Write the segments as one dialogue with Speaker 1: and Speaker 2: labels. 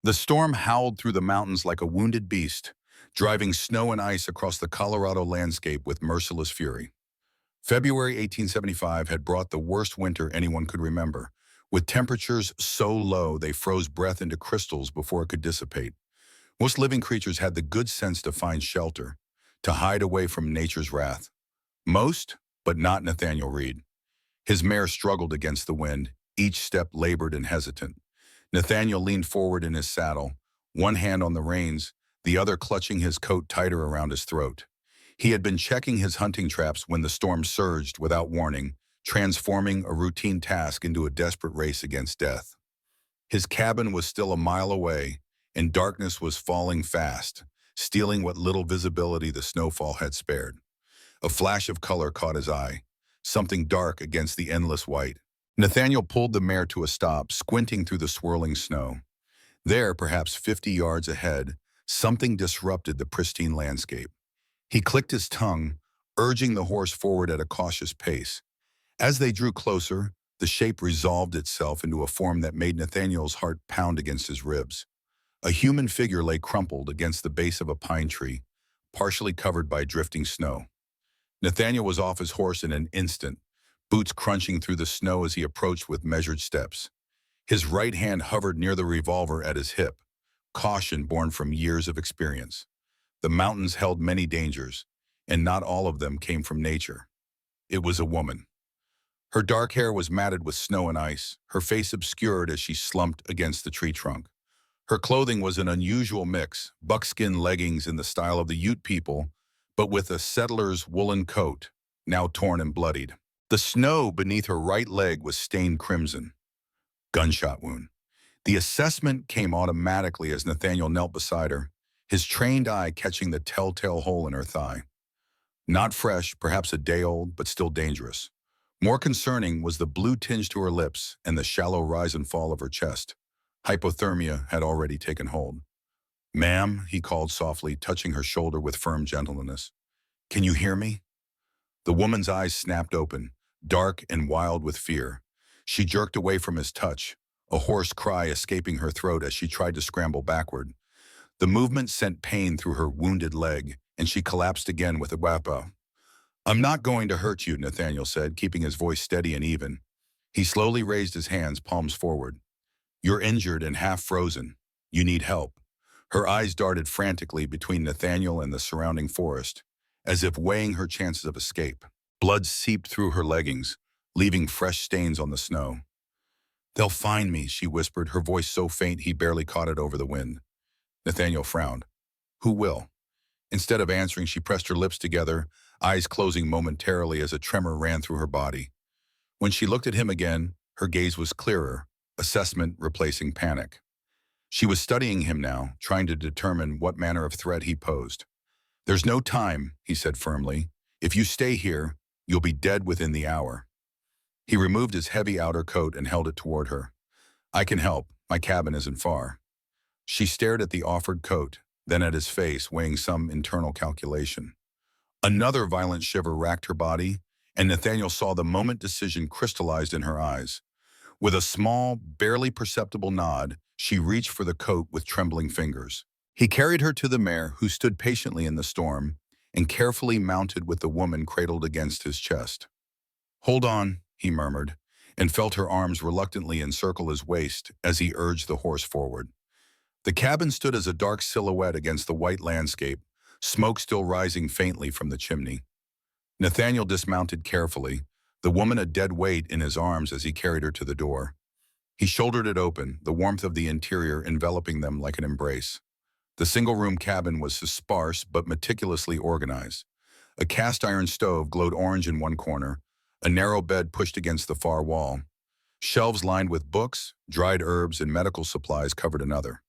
Speaker 1: The storm howled through the mountains like a wounded beast, driving snow and ice across the Colorado landscape with merciless fury. February 1875 had brought the worst winter anyone could remember, with temperatures so low they froze breath into crystals before it could dissipate. Most living creatures had the good sense to find shelter, to hide away from nature's wrath. Most, but not Nathaniel Reed. His mare struggled against the wind, each step labored and hesitant. Nathaniel leaned forward in his saddle, one hand on the reins, the other clutching his coat tighter around his throat. He had been checking his hunting traps when the storm surged without warning, transforming a routine task into a desperate race against death. His cabin was still a mile away, and darkness was falling fast, stealing what little visibility the snowfall had spared. A flash of color caught his eye, something dark against the endless white. Nathaniel pulled the mare to a stop, squinting through the swirling snow. There, perhaps 50 yards ahead, something disrupted the pristine landscape. He clicked his tongue, urging the horse forward at a cautious pace. As they drew closer, the shape resolved itself into a form that made Nathaniel's heart pound against his ribs. A human figure lay crumpled against the base of a pine tree, partially covered by drifting snow. Nathaniel was off his horse in an instant, boots crunching through the snow as he approached with measured steps. His right hand hovered near the revolver at his hip, caution born from years of experience. The mountains held many dangers, and not all of them came from nature. It was a woman. Her dark hair was matted with snow and ice, her face obscured as she slumped against the tree trunk. Her clothing was an unusual mix, buckskin leggings in the style of the Ute people, but with a settler's woolen coat, now torn and bloodied. The snow beneath her right leg was stained crimson. Gunshot wound. The assessment came automatically as Nathaniel knelt beside her, his trained eye catching the telltale hole in her thigh. Not fresh, perhaps a day old, but still dangerous. More concerning was the blue tinge to her lips and the shallow rise and fall of her chest. Hypothermia had already taken hold. "Ma'am," he called softly, touching her shoulder with firm gentleness. "Can you hear me?" The woman's eyes snapped open, dark and wild with fear. She jerked away from his touch, a hoarse cry escaping her throat as she tried to scramble backward. The movement sent pain through her wounded leg, and she collapsed again with a whap-out. "I'm not going to hurt you," Nathaniel said, keeping his voice steady and even. He slowly raised his hands, palms forward. "You're injured and half frozen. You need help." Her eyes darted frantically between Nathaniel and the surrounding forest, as if weighing her chances of escape. Blood seeped through her leggings, leaving fresh stains on the snow. "They'll find me," she whispered, her voice so faint he barely caught it over the wind. Nathaniel frowned. "Who will?" Instead of answering, she pressed her lips together, eyes closing momentarily as a tremor ran through her body. When she looked at him again, her gaze was clearer, assessment replacing panic. She was studying him now, trying to determine what manner of threat he posed. "There's no time," he said firmly. "If you stay here, you'll be dead within the hour." He removed his heavy outer coat and held it toward her. "I can help. My cabin isn't far." She stared at the offered coat, then at his face, weighing some internal calculation. Another violent shiver racked her body, and Nathaniel saw the moment decision crystallized in her eyes. With a small, barely perceptible nod, she reached for the coat with trembling fingers. He carried her to the mare, who stood patiently in the storm, and carefully mounted with the woman cradled against his chest. "Hold on," he murmured, and felt her arms reluctantly encircle his waist as he urged the horse forward. The cabin stood as a dark silhouette against the white landscape, smoke still rising faintly from the chimney. Nathaniel dismounted carefully, the woman a dead weight in his arms as he carried her to the door. He shouldered it open, the warmth of the interior enveloping them like an embrace. The single-room cabin was sparse but meticulously organized. A cast-iron stove glowed orange in one corner, a narrow bed pushed against the far wall. Shelves lined with books, dried herbs, and medical supplies covered another.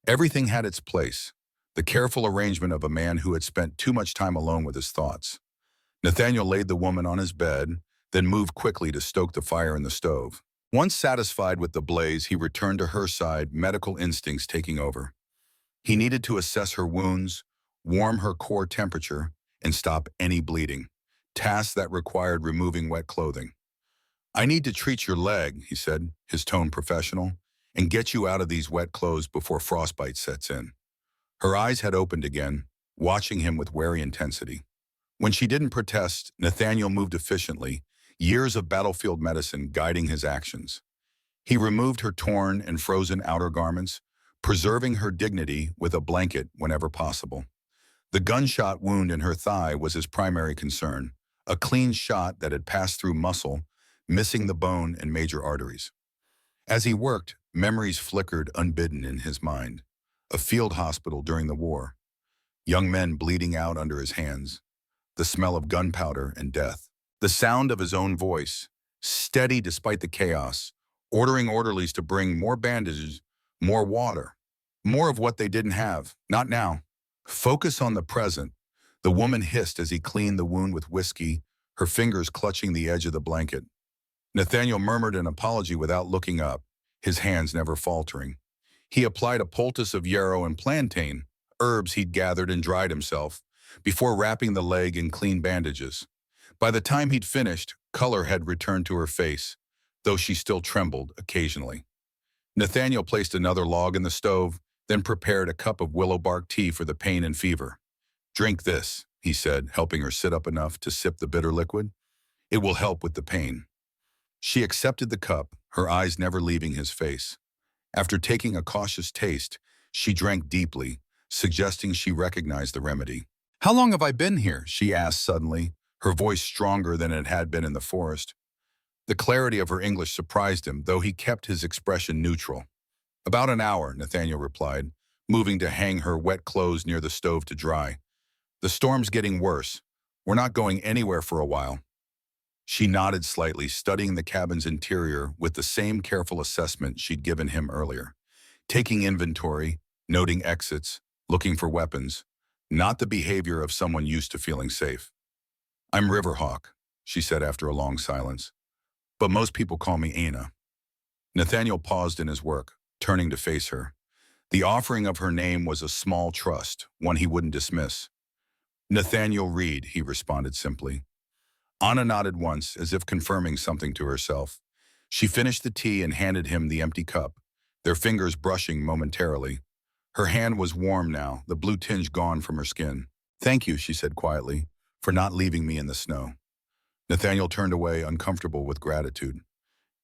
Speaker 1: Everything had its place, the careful arrangement of a man who had spent too much time alone with his thoughts. Nathaniel laid the woman on his bed, then moved quickly to stoke the fire in the stove. Once satisfied with the blaze, he returned to her side, medical instincts taking over. He needed to assess her wounds, warm her core temperature, and stop any bleeding, tasks that required removing wet clothing. "I need to treat your leg," he said, his tone professional, and get you out of these wet clothes before frostbite sets in. Her eyes had opened again, watching him with wary intensity. When she didn't protest, Nathaniel moved efficiently, years of battlefield medicine guiding his actions. He removed her torn and frozen outer garments, preserving her dignity with a blanket whenever possible. The gunshot wound in her thigh was his primary concern, a clean shot that had passed through muscle, missing the bone and major arteries. As he worked, memories flickered unbidden in his mind. A field hospital during the war, young men bleeding out under his hands, the smell of gunpowder and death, the sound of his own voice, steady despite the chaos, ordering orderlies to bring more bandages, more water, more of what they didn't have, not now. Focus on the present, the woman hissed as he cleaned the wound with whiskey, her fingers clutching the edge of the blanket. Nathaniel murmured an apology without looking up, his hands never faltering. He applied a poultice of yarrow and plantain, herbs he'd gathered and dried himself, before wrapping the leg in clean bandages. By the time he'd finished, color had returned to her face, though she still trembled occasionally. Nathaniel placed another log in the stove, then prepared a cup of willow bark tea for the pain and fever. "Drink this," he said, helping her sit up enough to sip the bitter liquid. "It will help with the pain." She accepted the cup, her eyes never leaving his face. After taking a cautious taste, she drank deeply, suggesting she recognized the remedy. "How long have I been here?" she asked suddenly, her voice stronger than it had been in the forest. The clarity of her English surprised him, though he kept his expression neutral. "About an hour," Nathaniel replied, moving to hang her wet clothes near the stove to dry. "The storm's getting worse. We're not going anywhere for a while." She nodded slightly, studying the cabin's interior with the same careful assessment she'd given him earlier. Taking inventory, noting exits, looking for weapons, not the behavior of someone used to feeling safe. "I'm Riverhawk," she said after a long silence, "but most people call me Anna." Nathaniel paused in his work, turning to face her. The offering of her name was a small trust, one he wouldn't dismiss. "Nathaniel Reed," he responded simply. Anna nodded once, as if confirming something to herself. She finished the tea and handed him the empty cup, their fingers brushing momentarily. Her hand was warm now, the blue tinge gone from her skin. "Thank you," she said quietly, "for not leaving me in the snow." Nathaniel turned away, uncomfortable with gratitude.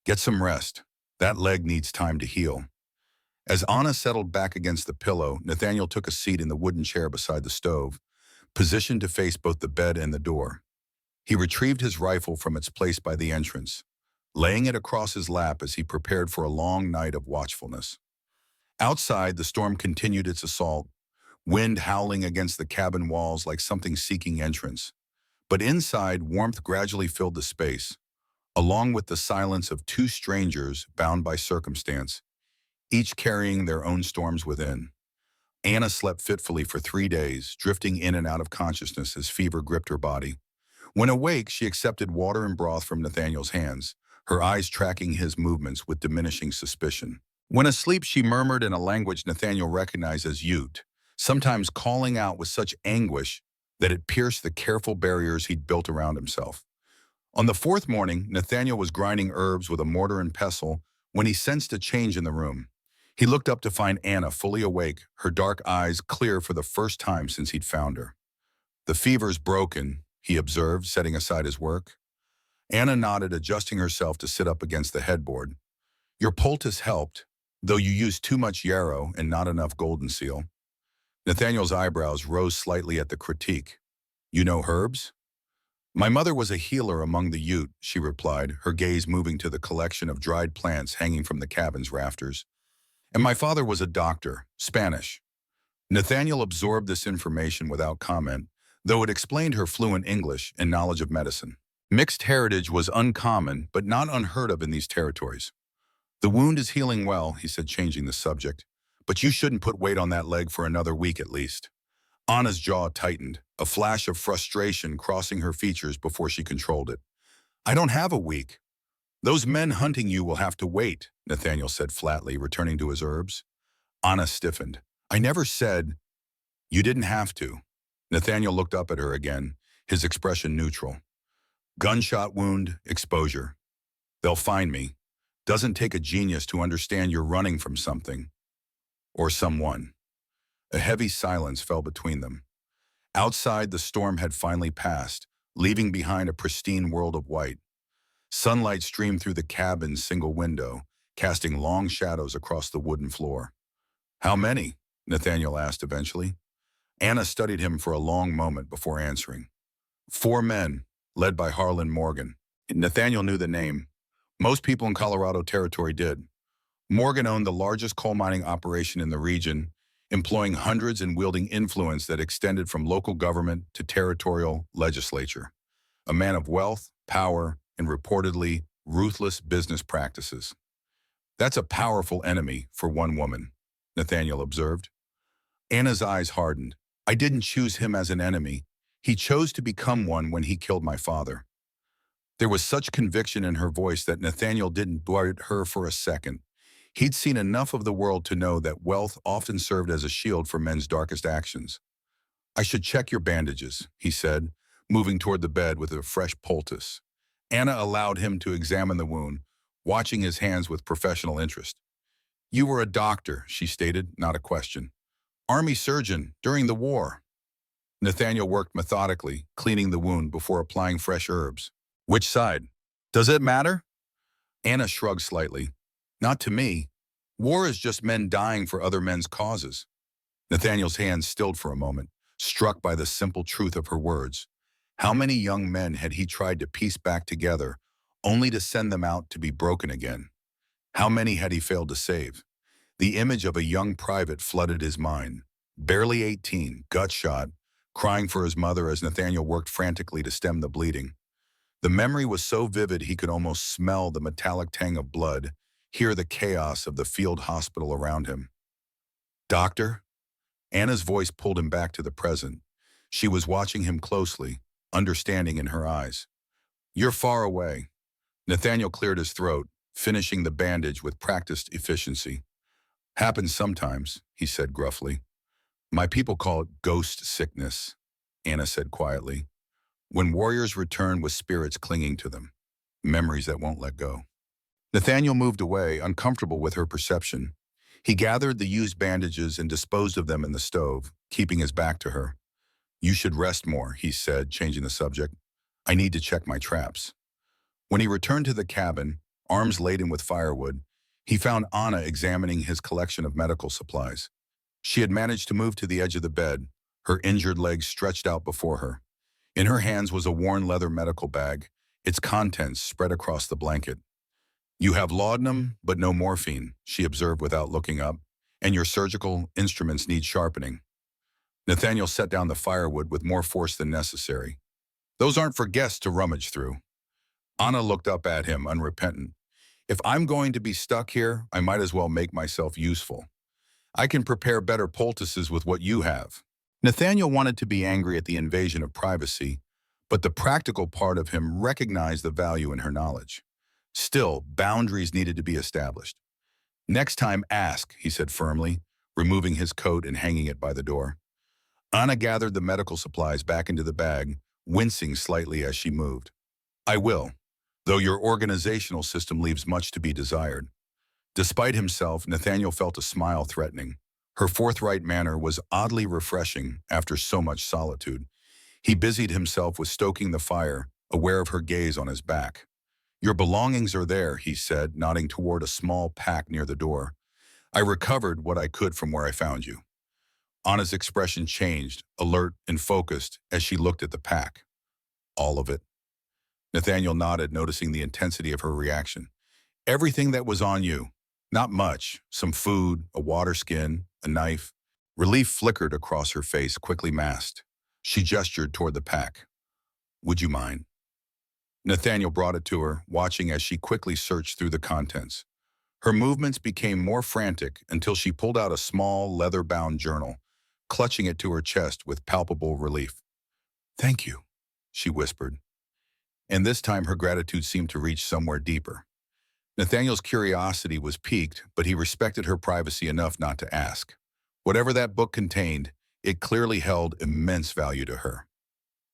Speaker 1: "Get some rest. That leg needs time to heal." As Anna settled back against the pillow, Nathaniel took a seat in the wooden chair beside the stove, positioned to face both the bed and the door. He retrieved his rifle from its place by the entrance, laying it across his lap as he prepared for a long night of watchfulness. Outside, the storm continued its assault, wind howling against the cabin walls like something seeking entrance. But inside, warmth gradually filled the space, along with the silence of two strangers bound by circumstance, each carrying their own storms within. Anna slept fitfully for 3 days, drifting in and out of consciousness as fever gripped her body. When awake, she accepted water and broth from Nathaniel's hands, her eyes tracking his movements with diminishing suspicion. When asleep, she murmured in a language Nathaniel recognized as Ute, sometimes calling out with such anguish that it pierced the careful barriers he'd built around himself. On the fourth morning, Nathaniel was grinding herbs with a mortar and pestle when he sensed a change in the room. He looked up to find Anna fully awake, her dark eyes clear for the first time since he'd found her. "The fever's broken," he observed, setting aside his work. Anna nodded, adjusting herself to sit up against the headboard. "Your poultice helped, though you used too much yarrow and not enough golden seal." Nathaniel's eyebrows rose slightly at the critique. "You know herbs?" "My mother was a healer among the Ute," she replied, her gaze moving to the collection of dried plants hanging from the cabin's rafters. "And my father was a doctor, Spanish." Nathaniel absorbed this information without comment, though it explained her fluent English and knowledge of medicine. Mixed heritage was uncommon, but not unheard of in these territories. "The wound is healing well," he said, changing the subject, "but you shouldn't put weight on that leg for another week at least." Anna's jaw tightened, a flash of frustration crossing her features before she controlled it. "I don't have a week. Those men hunting you will have to wait," Nathaniel said flatly, returning to his herbs. Anna stiffened. "I never said—" "You didn't have to." Nathaniel looked up at her again, his expression neutral. "Gunshot wound, exposure. They'll find me. Doesn't take a genius to understand you're running from something or someone. A heavy silence fell between them. Outside, the storm had finally passed, leaving behind a pristine world of white. Sunlight streamed through the cabin's single window, casting long shadows across the wooden floor. How many? Nathaniel asked eventually. Anna studied him for a long moment before answering. 4 men, led by Harlan Morgan. Nathaniel knew the name. Most people in Colorado Territory did. Morgan owned the largest coal mining operation in the region, employing hundreds and wielding influence that extended from local government to territorial legislature. A man of wealth, power, and reportedly ruthless business practices. That's a powerful enemy for one woman, Nathaniel observed. Anna's eyes hardened. I didn't choose him as an enemy. He chose to become one when he killed my father. There was such conviction in her voice that Nathaniel didn't doubt her for a second. He'd seen enough of the world to know that wealth often served as a shield for men's darkest actions. I should check your bandages, he said, moving toward the bed with a fresh poultice. Anna allowed him to examine the wound, watching his hands with professional interest. You were a doctor, she stated, not a question. Army surgeon during the war. Nathaniel worked methodically, cleaning the wound before applying fresh herbs. Which side? Does it matter? Anna shrugged slightly. Not to me. War is just men dying for other men's causes. Nathaniel's hands stilled for a moment, struck by the simple truth of her words. How many young men had he tried to piece back together, only to send them out to be broken again? How many had he failed to save? The image of a young private flooded his mind. Barely 18, gut shot, crying for his mother as Nathaniel worked frantically to stem the bleeding. The memory was so vivid he could almost smell the metallic tang of blood, hear the chaos of the field hospital around him. Doctor? Anna's voice pulled him back to the present. She was watching him closely, understanding in her eyes. You're far away. Nathaniel cleared his throat, finishing the bandage with practiced efficiency. Happens sometimes, he said gruffly. My people call it ghost sickness, Anna said quietly. When warriors return with spirits clinging to them, memories that won't let go. Nathaniel moved away, uncomfortable with her perception. He gathered the used bandages and disposed of them in the stove, keeping his back to her. You should rest more, he said, changing the subject. I need to check my traps. When he returned to the cabin, arms laden with firewood, he found Anna examining his collection of medical supplies. She had managed to move to the edge of the bed, her injured legs stretched out before her. In her hands was a worn leather medical bag, its contents spread across the blanket. You have laudanum, but no morphine, she observed without looking up, and your surgical instruments need sharpening. Nathaniel set down the firewood with more force than necessary. Those aren't for guests to rummage through. Anna looked up at him, unrepentant. If I'm going to be stuck here, I might as well make myself useful. I can prepare better poultices with what you have. Nathaniel wanted to be angry at the invasion of privacy, but the practical part of him recognized the value in her knowledge. Still, boundaries needed to be established. Next time, ask, he said firmly, removing his coat and hanging it by the door. Anna gathered the medical supplies back into the bag, wincing slightly as she moved. I will, though your organizational system leaves much to be desired. Despite himself, Nathaniel felt a smile threatening. Her forthright manner was oddly refreshing after so much solitude. He busied himself with stoking the fire, aware of her gaze on his back. Your belongings are there, he said, nodding toward a small pack near the door. I recovered what I could from where I found you. Anna's expression changed, alert and focused, as she looked at the pack. All of it. Nathaniel nodded, noticing the intensity of her reaction. Everything that was on you. Not much. Some food, a water skin, a knife. Relief flickered across her face, quickly masked. She gestured toward the pack. Would you mind? Nathaniel brought it to her, watching as she quickly searched through the contents. Her movements became more frantic until she pulled out a small, leather-bound journal, clutching it to her chest with palpable relief. Thank you, she whispered. And this time her gratitude seemed to reach somewhere deeper. Nathaniel's curiosity was piqued, but he respected her privacy enough not to ask. Whatever that book contained, it clearly held immense value to her.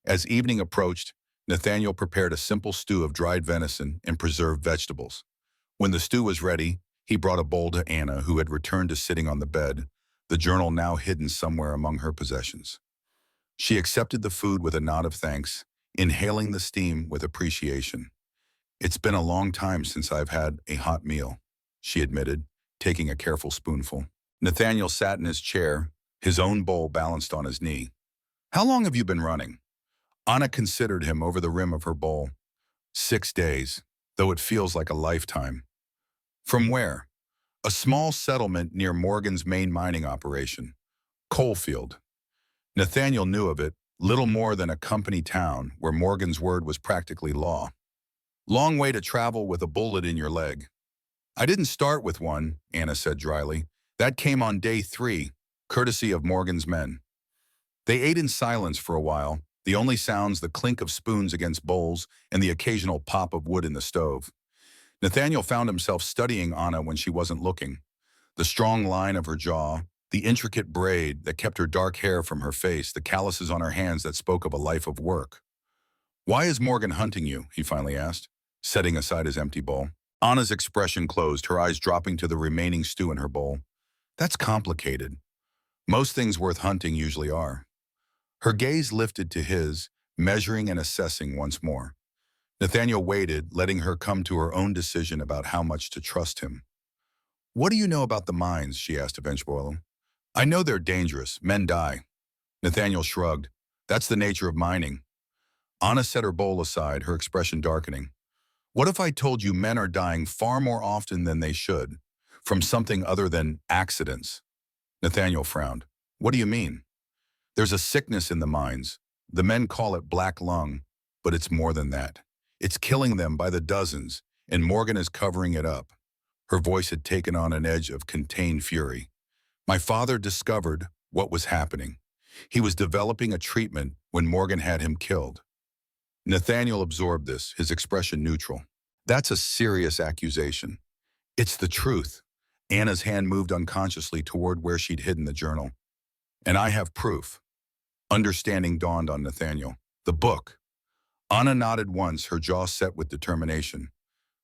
Speaker 1: As evening approached, Nathaniel prepared a simple stew of dried venison and preserved vegetables. When the stew was ready, he brought a bowl to Anna, who had returned to sitting on the bed, the journal now hidden somewhere among her possessions. She accepted the food with a nod of thanks, inhaling the steam with appreciation. "It's been a long time since I've had a hot meal," she admitted, taking a careful spoonful. Nathaniel sat in his chair, his own bowl balanced on his knee. "How long have you been running?" Anna considered him over the rim of her bowl. 6 days, though it feels like a lifetime. "From where?" "A small settlement near Morgan's main mining operation. Coalfield." Nathaniel knew of it, little more than a company town where Morgan's word was practically law. "Long way to travel with a bullet in your leg." "I didn't start with one," Anna said dryly. "That came on day 3, courtesy of Morgan's men." They ate in silence for a while, the only sounds the clink of spoons against bowls and the occasional pop of wood in the stove. Nathaniel found himself studying Anna when she wasn't looking. The strong line of her jaw, the intricate braid that kept her dark hair from her face, the calluses on her hands that spoke of a life of work. "Why is Morgan hunting you?" he finally asked, setting aside his empty bowl. Anna's expression closed, her eyes dropping to the remaining stew in her bowl. "That's complicated. Most things worth hunting usually are." Her gaze lifted to his, measuring and assessing once more. Nathaniel waited, letting her come to her own decision about how much to trust him. "What do you know about the mines?" she asked eventually. "I know they're dangerous. Men die." Nathaniel shrugged. "That's the nature of mining." Anna set her bowl aside, her expression darkening. "What if I told you men are dying far more often than they should, from something other than accidents?" Nathaniel frowned. "What do you mean?" "There's a sickness in the mines. The men call it black lung, but it's more than that. It's killing them by the dozens, and Morgan is covering it up." Her voice had taken on an edge of contained fury. "My father discovered what was happening. He was developing a treatment when Morgan had him killed." Nathaniel absorbed this, his expression neutral. "That's a serious accusation." "It's the truth." Anna's hand moved unconsciously toward where she'd hidden the journal. "And I have proof." Understanding dawned on Nathaniel. "The book." Anna nodded once, her jaw set with determination.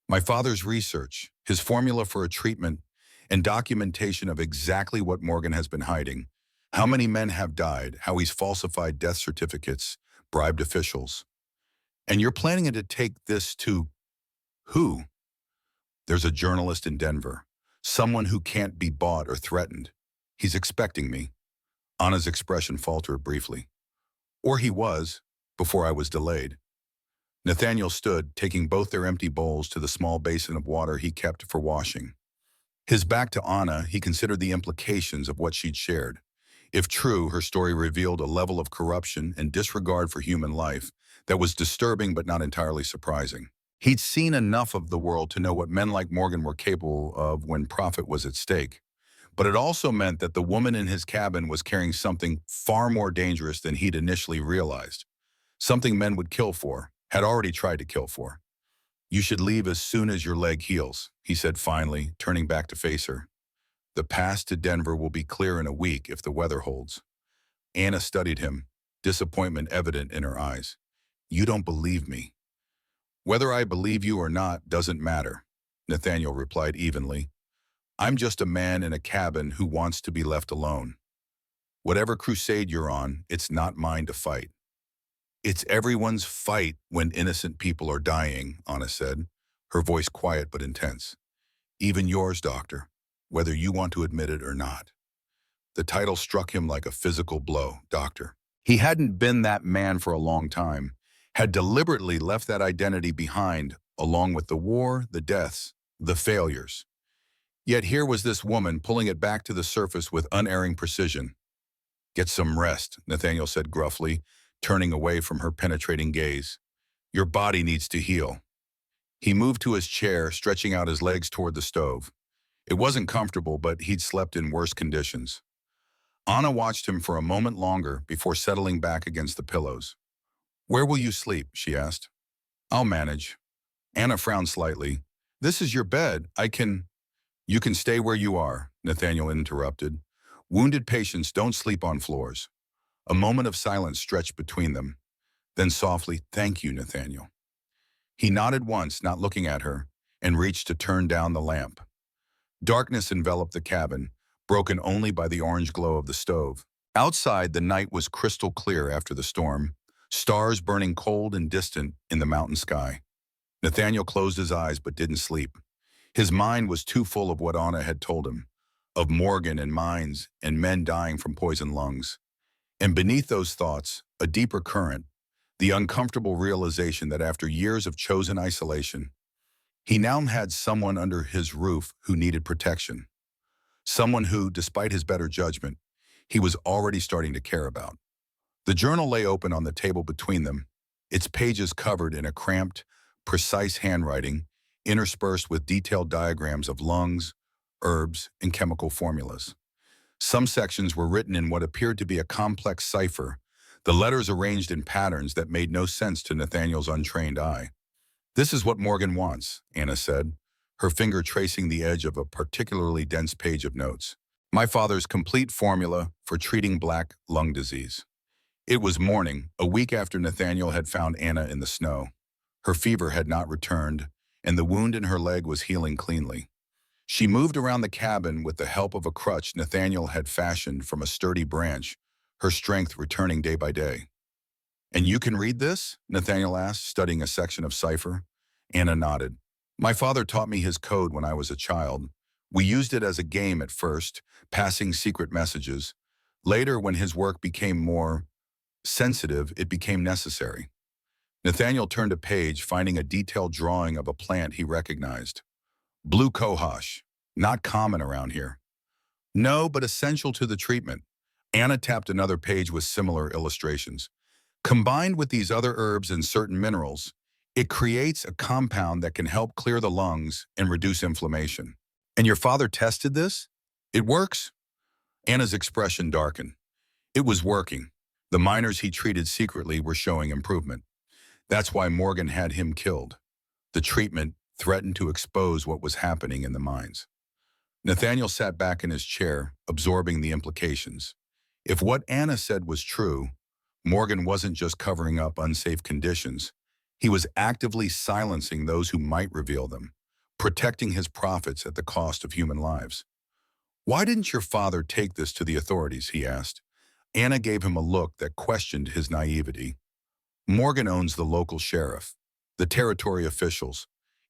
Speaker 1: "My father's research, his formula for a treatment, and documentation of exactly what Morgan has been hiding. How many men have died, how he's falsified death certificates, bribed officials. And you're planning to take this to who?" "There's a journalist in Denver, someone who can't be bought or threatened. He's expecting me." Anna's expression faltered briefly. "Or he was, before I was delayed." Nathaniel stood, taking both their empty bowls to the small basin of water he kept for washing. His back to Anna, he considered the implications of what she'd shared. If true, her story revealed a level of corruption and disregard for human life that was disturbing but not entirely surprising. He'd seen enough of the world to know what men like Morgan were capable of when profit was at stake. But it also meant that the woman in his cabin was carrying something far more dangerous than he'd initially realized. Something men would kill for, had already tried to kill for. "You should leave as soon as your leg heals," he said finally, turning back to face her. "The pass to Denver will be clear in a week if the weather holds." Anna studied him, disappointment evident in her eyes. "You don't believe me." "Whether I believe you or not doesn't matter," Nathaniel replied evenly. "I'm just a man in a cabin who wants to be left alone. Whatever crusade you're on, it's not mine to fight." "It's everyone's fight when innocent people are dying," Anna said, her voice quiet but intense. "Even yours, Doctor, whether you want to admit it or not." The title struck him like a physical blow, Doctor. He hadn't been that man for a long time, had deliberately left that identity behind, along with the war, the deaths, the failures. Yet here was this woman pulling it back to the surface with unerring precision. "Get some rest," Nathaniel said gruffly, turning away from her penetrating gaze. "Your body needs to heal." He moved to his chair, stretching out his legs toward the stove. It wasn't comfortable, but he'd slept in worse conditions. Anna watched him for a moment longer before settling back against the pillows. "Where will you sleep?" she asked. "I'll manage." Anna frowned slightly. "This is your bed. I can—" "You can stay where you are," Nathaniel interrupted. "Wounded patients don't sleep on floors." A moment of silence stretched between them. Then softly, "Thank you, Nathaniel." He nodded once, not looking at her, and reached to turn down the lamp. Darkness enveloped the cabin, broken only by the orange glow of the stove. Outside, the night was crystal clear after the storm, stars burning cold and distant in the mountain sky. Nathaniel closed his eyes but didn't sleep. His mind was too full of what Anna had told him, of Morgan and mines and men dying from poisoned lungs. And beneath those thoughts, a deeper current, the uncomfortable realization that after years of chosen isolation, he now had someone under his roof who needed protection. Someone who, despite his better judgment, he was already starting to care about. The journal lay open on the table between them, its pages covered in a cramped, precise handwriting, interspersed with detailed diagrams of lungs, herbs, and chemical formulas. Some sections were written in what appeared to be a complex cipher, the letters arranged in patterns that made no sense to Nathaniel's untrained eye. "This is what Morgan wants," Anna said, her finger tracing the edge of a particularly dense page of notes. "My father's complete formula for treating black lung disease." It was morning, a week after Nathaniel had found Anna in the snow. Her fever had not returned, and the wound in her leg was healing cleanly. She moved around the cabin with the help of a crutch Nathaniel had fashioned from a sturdy branch, her strength returning day by day. "And you can read this?" Nathaniel asked, studying a section of cipher. Anna nodded. "My father taught me his code when I was a child. We used it as a game at first, passing secret messages. Later, when his work became more sensitive, it became necessary." Nathaniel turned a page, finding a detailed drawing of a plant he recognized. "Blue cohosh, not common around here." "No, but essential to the treatment." Anna tapped another page with similar illustrations. "Combined with these other herbs and certain minerals, it creates a compound that can help clear the lungs and reduce inflammation." "And your father tested this?" "It works." Anna's expression darkened. It was working. The miners he treated secretly were showing improvement. That's why Morgan had him killed. The treatment threatened to expose what was happening in the mines. Nathaniel sat back in his chair, absorbing the implications. If what Anna said was true, Morgan wasn't just covering up unsafe conditions. He was actively silencing those who might reveal them, protecting his profits at the cost of human lives. "Why didn't your father take this to the authorities?" he asked. Anna gave him a look that questioned his naivety. "Morgan owns the local sheriff, the territory officials.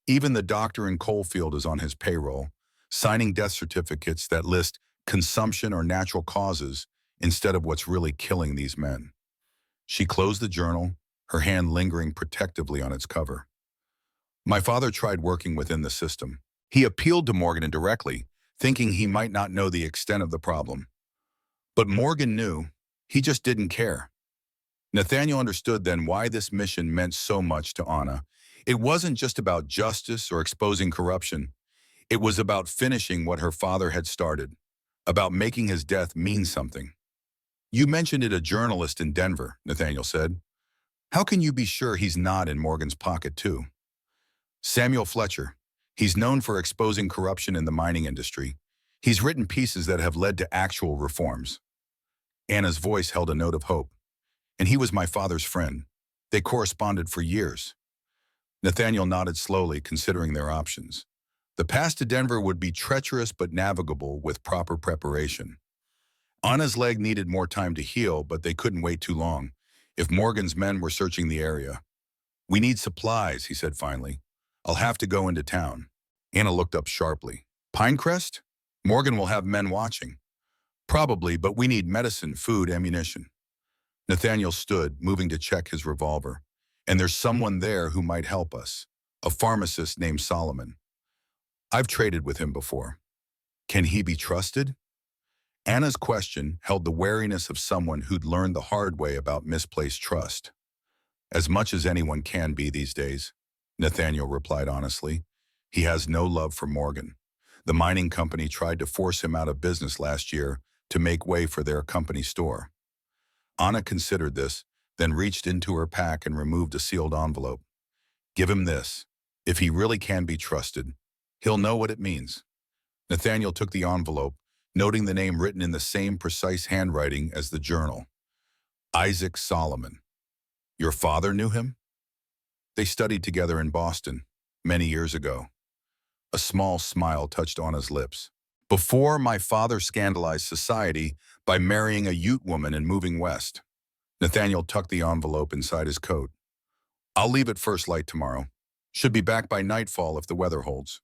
Speaker 1: Even the doctor in Coalfield is on his payroll, signing death certificates that list consumption or natural causes instead of what's really killing these men." She closed the journal, her hand lingering protectively on its cover. "My father tried working within the system. He appealed to Morgan indirectly, thinking he might not know the extent of the problem. But Morgan knew. He just didn't care." Nathaniel understood then why this mission meant so much to Anna. It wasn't just about justice or exposing corruption. It was about finishing what her father had started, about making his death mean something. "You mentioned it a journalist in Denver," Nathaniel said. "How can you be sure he's not in Morgan's pocket too?" "Samuel Fletcher. He's known for exposing corruption in the mining industry. He's written pieces that have led to actual reforms." Anna's voice held a note of hope. "And he was my father's friend. They corresponded for years." Nathaniel nodded slowly, considering their options. The pass to Denver would be treacherous but navigable with proper preparation. Anna's leg needed more time to heal, but they couldn't wait too long. If Morgan's men were searching the area. "We need supplies," he said finally. "I'll have to go into town." Anna looked up sharply. "Pinecrest? Morgan will have men watching." "Probably, but we need medicine, food, ammunition." Nathaniel stood, moving to check his revolver. "And there's someone there who might help us. A pharmacist named Solomon. I've traded with him before." "Can he be trusted?" Anna's question held the wariness of someone who'd learned the hard way about misplaced trust. "As much as anyone can be these days," Nathaniel replied honestly. "He has no love for Morgan. The mining company tried to force him out of business last year to make way for their company store." Anna considered this, then reached into her pack and removed a sealed envelope. "Give him this. If he really can be trusted, he'll know what it means." Nathaniel took the envelope, noting the name written in the same precise handwriting as the journal. "Isaac Solomon. Your father knew him?" "They studied together in Boston, many years ago." A small smile touched Anna's lips. Before my father scandalized society by marrying a Ute woman and moving west. Nathaniel tucked the envelope inside his coat. I'll leave at first light tomorrow. Should be back by nightfall if the weather holds.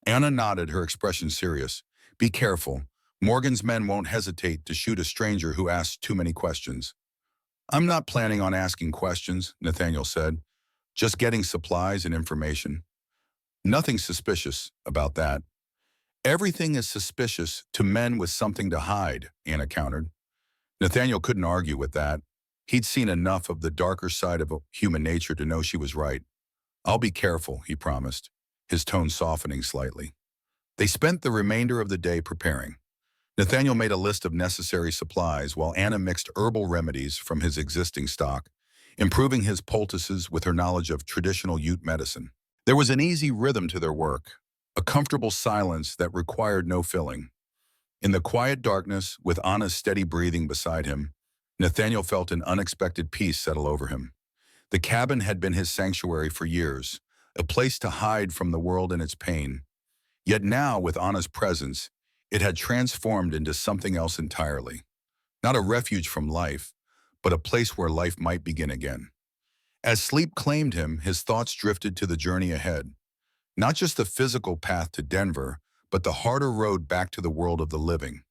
Speaker 1: Anna nodded, her expression serious. Be careful. Morgan's men won't hesitate to shoot a stranger who asks too many questions. I'm not planning on asking questions, Nathaniel said. Just getting supplies and information. Nothing suspicious about that. Everything is suspicious to men with something to hide, Anna countered. Nathaniel couldn't argue with that. He'd seen enough of the darker side of human nature to know she was right. I'll be careful, he promised, his tone softening slightly. They spent the remainder of the day preparing. Nathaniel made a list of necessary supplies while Anna mixed herbal remedies from his existing stock, improving his poultices with her knowledge of traditional Ute medicine. There was an easy rhythm to their work, a comfortable silence that required no filling. In the quiet darkness, with Anna's steady breathing beside him, Nathaniel felt an unexpected peace settle over him. The cabin had been his sanctuary for years, a place to hide from the world and its pain. Yet now, with Anna's presence, it had transformed into something else entirely. Not a refuge from life, but a place where life might begin again. As sleep claimed him, his thoughts drifted to the journey ahead. Not just the physical path to Denver, but the harder road back to the world of the living.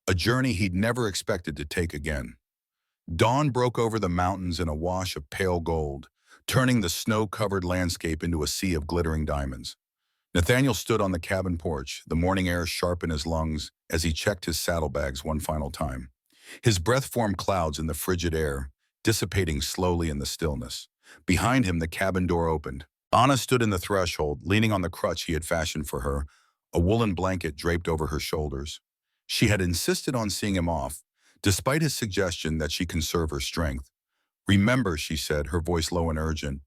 Speaker 1: A journey he'd never expected to take again. Dawn broke over the mountains in a wash of pale gold, turning the snow-covered landscape into a sea of glittering diamonds. Nathaniel stood on the cabin porch, the morning air sharp in his lungs as he checked his saddlebags one final time. His breath formed clouds in the frigid air, dissipating slowly in the stillness. Behind him, the cabin door opened. Anna stood in the threshold, leaning on the crutch he had fashioned for her, a woolen blanket draped over her shoulders. She had insisted on seeing him off, despite his suggestion that she conserve her strength. Remember, she said, her voice low and urgent,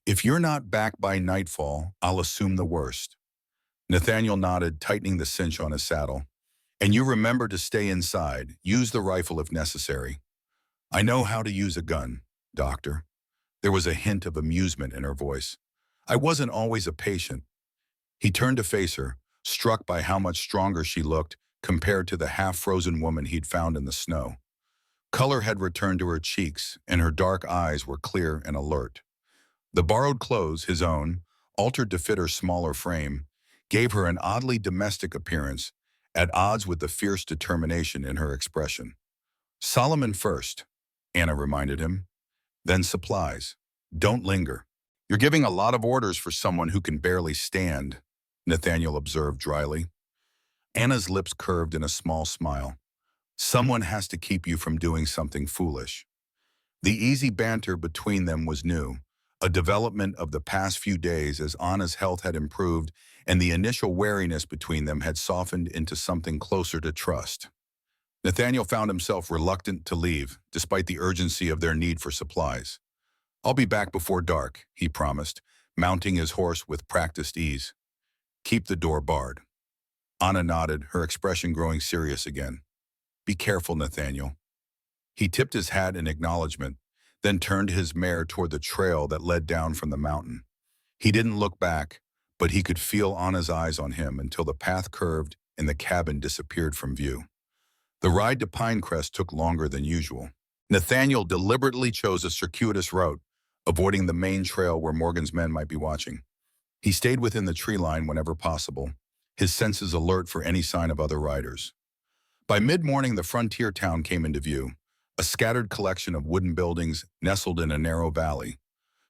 Speaker 1: if you're not back by nightfall, I'll assume the worst. Nathaniel nodded, tightening the cinch on his saddle. And you remember to stay inside, use the rifle if necessary. I know how to use a gun, Doctor. There was a hint of amusement in her voice. I wasn't always a patient. He turned to face her, struck by how much stronger she looked compared to the half-frozen woman he'd found in the snow. Color had returned to her cheeks, and her dark eyes were clear and alert. The borrowed clothes, his own, altered to fit her smaller frame, gave her an oddly domestic appearance, at odds with the fierce determination in her expression. Solomon first, Anna reminded him. Then supplies. Don't linger. You're giving a lot of orders for someone who can barely stand, Nathaniel observed dryly. Anna's lips curved in a small smile. Someone has to keep you from doing something foolish. The easy banter between them was new, a development of the past few days as Anna's health had improved and the initial wariness between them had softened into something closer to trust. Nathaniel found himself reluctant to leave, despite the urgency of their need for supplies. I'll be back before dark, he promised, mounting his horse with practiced ease. Keep the door barred. Anna nodded, her expression growing serious again. Be careful, Nathaniel. He tipped his hat in acknowledgement, then turned his mare toward the trail that led down from the mountain. He didn't look back, but he could feel Anna's eyes on him until the path curved and the cabin disappeared from view. The ride to Pinecrest took longer than usual. Nathaniel deliberately chose a circuitous route, avoiding the main trail where Morgan's men might be watching. He stayed within the tree line whenever possible, his senses alert for any sign of other riders. By mid-morning, the frontier town came into view, a scattered collection of wooden buildings nestled in a narrow valley.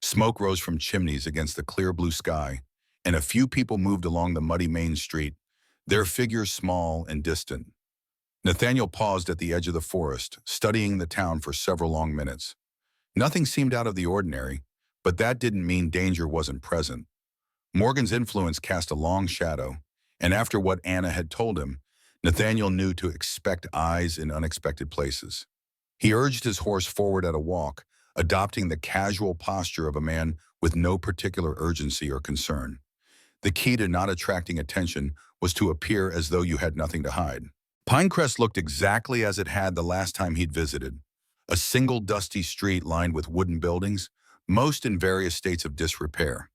Speaker 1: Smoke rose from chimneys against the clear blue sky, and a few people moved along the muddy main street, their figures small and distant. Nathaniel paused at the edge of the forest, studying the town for several long minutes. Nothing seemed out of the ordinary, but that didn't mean danger wasn't present. Morgan's influence cast a long shadow, and after what Anna had told him, Nathaniel knew to expect eyes in unexpected places. He urged his horse forward at a walk, adopting the casual posture of a man with no particular urgency or concern. The key to not attracting attention was to appear as though you had nothing to hide. Pinecrest looked exactly as it had the last time he'd visited. A single dusty street lined with wooden buildings, most in various states of disrepair.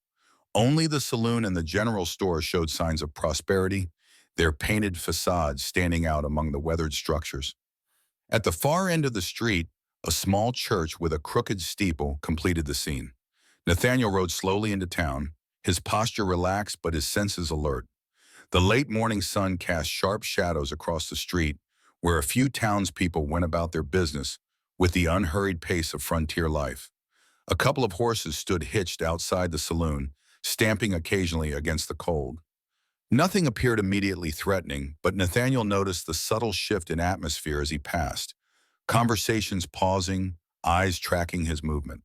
Speaker 1: Only the saloon and the general store showed signs of prosperity, their painted facades standing out among the weathered structures. At the far end of the street, a small church with a crooked steeple completed the scene. Nathaniel rode slowly into town, his posture relaxed but his senses alert. The late morning sun cast sharp shadows across the street, where a few townspeople went about their business with the unhurried pace of frontier life. A couple of horses stood hitched outside the saloon, stamping occasionally against the cold. Nothing appeared immediately threatening, but Nathaniel noticed the subtle shift in atmosphere as he passed, conversations pausing, eyes tracking his movement.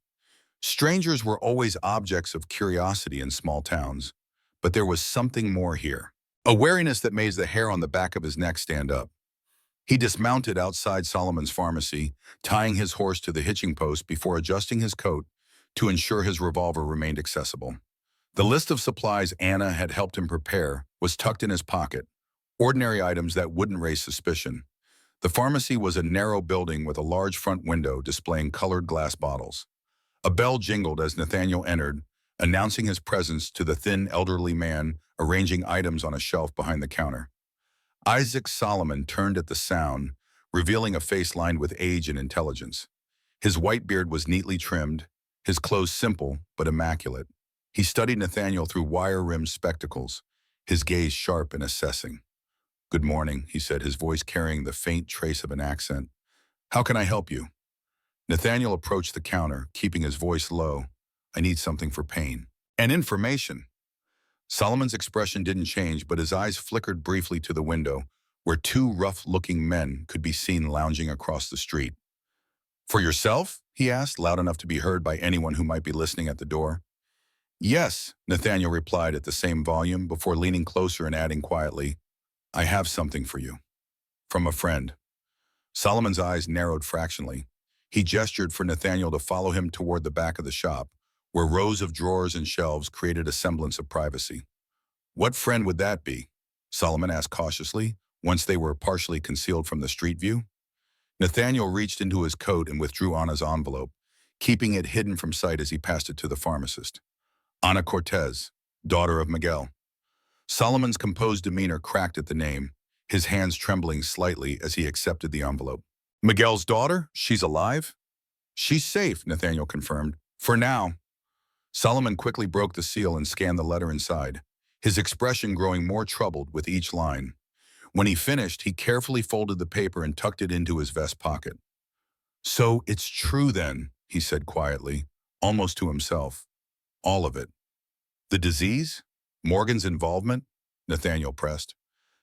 Speaker 1: Strangers were always objects of curiosity in small towns, but there was something more here. A wariness that made the hair on the back of his neck stand up. He dismounted outside Solomon's pharmacy, tying his horse to the hitching post before adjusting his coat to ensure his revolver remained accessible. The list of supplies Anna had helped him prepare was tucked in his pocket, ordinary items that wouldn't raise suspicion. The pharmacy was a narrow building with a large front window displaying colored glass bottles. A bell jingled as Nathaniel entered, announcing his presence to the thin, elderly man arranging items on a shelf behind the counter. Isaac Solomon turned at the sound, revealing a face lined with age and intelligence. His white beard was neatly trimmed, his clothes simple but immaculate. He studied Nathaniel through wire-rimmed spectacles, his gaze sharp and assessing. "Good morning," he said, his voice carrying the faint trace of an accent. "How can I help you?" Nathaniel approached the counter, keeping his voice low. "I need something for pain." "And information." Solomon's expression didn't change, but his eyes flickered briefly to the window, where two rough-looking men could be seen lounging across the street. "For yourself?" he asked, loud enough to be heard by anyone who might be listening at the door. "Yes," Nathaniel replied at the same volume before leaning closer and adding quietly, "I have something for you. From a friend." Solomon's eyes narrowed fractionally. He gestured for Nathaniel to follow him toward the back of the shop, where rows of drawers and shelves created a semblance of privacy. "What friend would that be?" Solomon asked cautiously, once they were partially concealed from the street view. Nathaniel reached into his coat and withdrew Anna's envelope, keeping it hidden from sight as he passed it to the pharmacist. "Ana Cortez, daughter of Miguel." Solomon's composed demeanor cracked at the name, his hands trembling slightly as he accepted the envelope. "Miguel's daughter? She's alive?" "She's safe," Nathaniel confirmed. "For now." Solomon quickly broke the seal and scanned the letter inside, his expression growing more troubled with each line. When he finished, he carefully folded the paper and tucked it into his vest pocket. "So it's true then," he said quietly, almost to himself. "All of it." "The disease? Morgan's involvement?" Nathaniel pressed.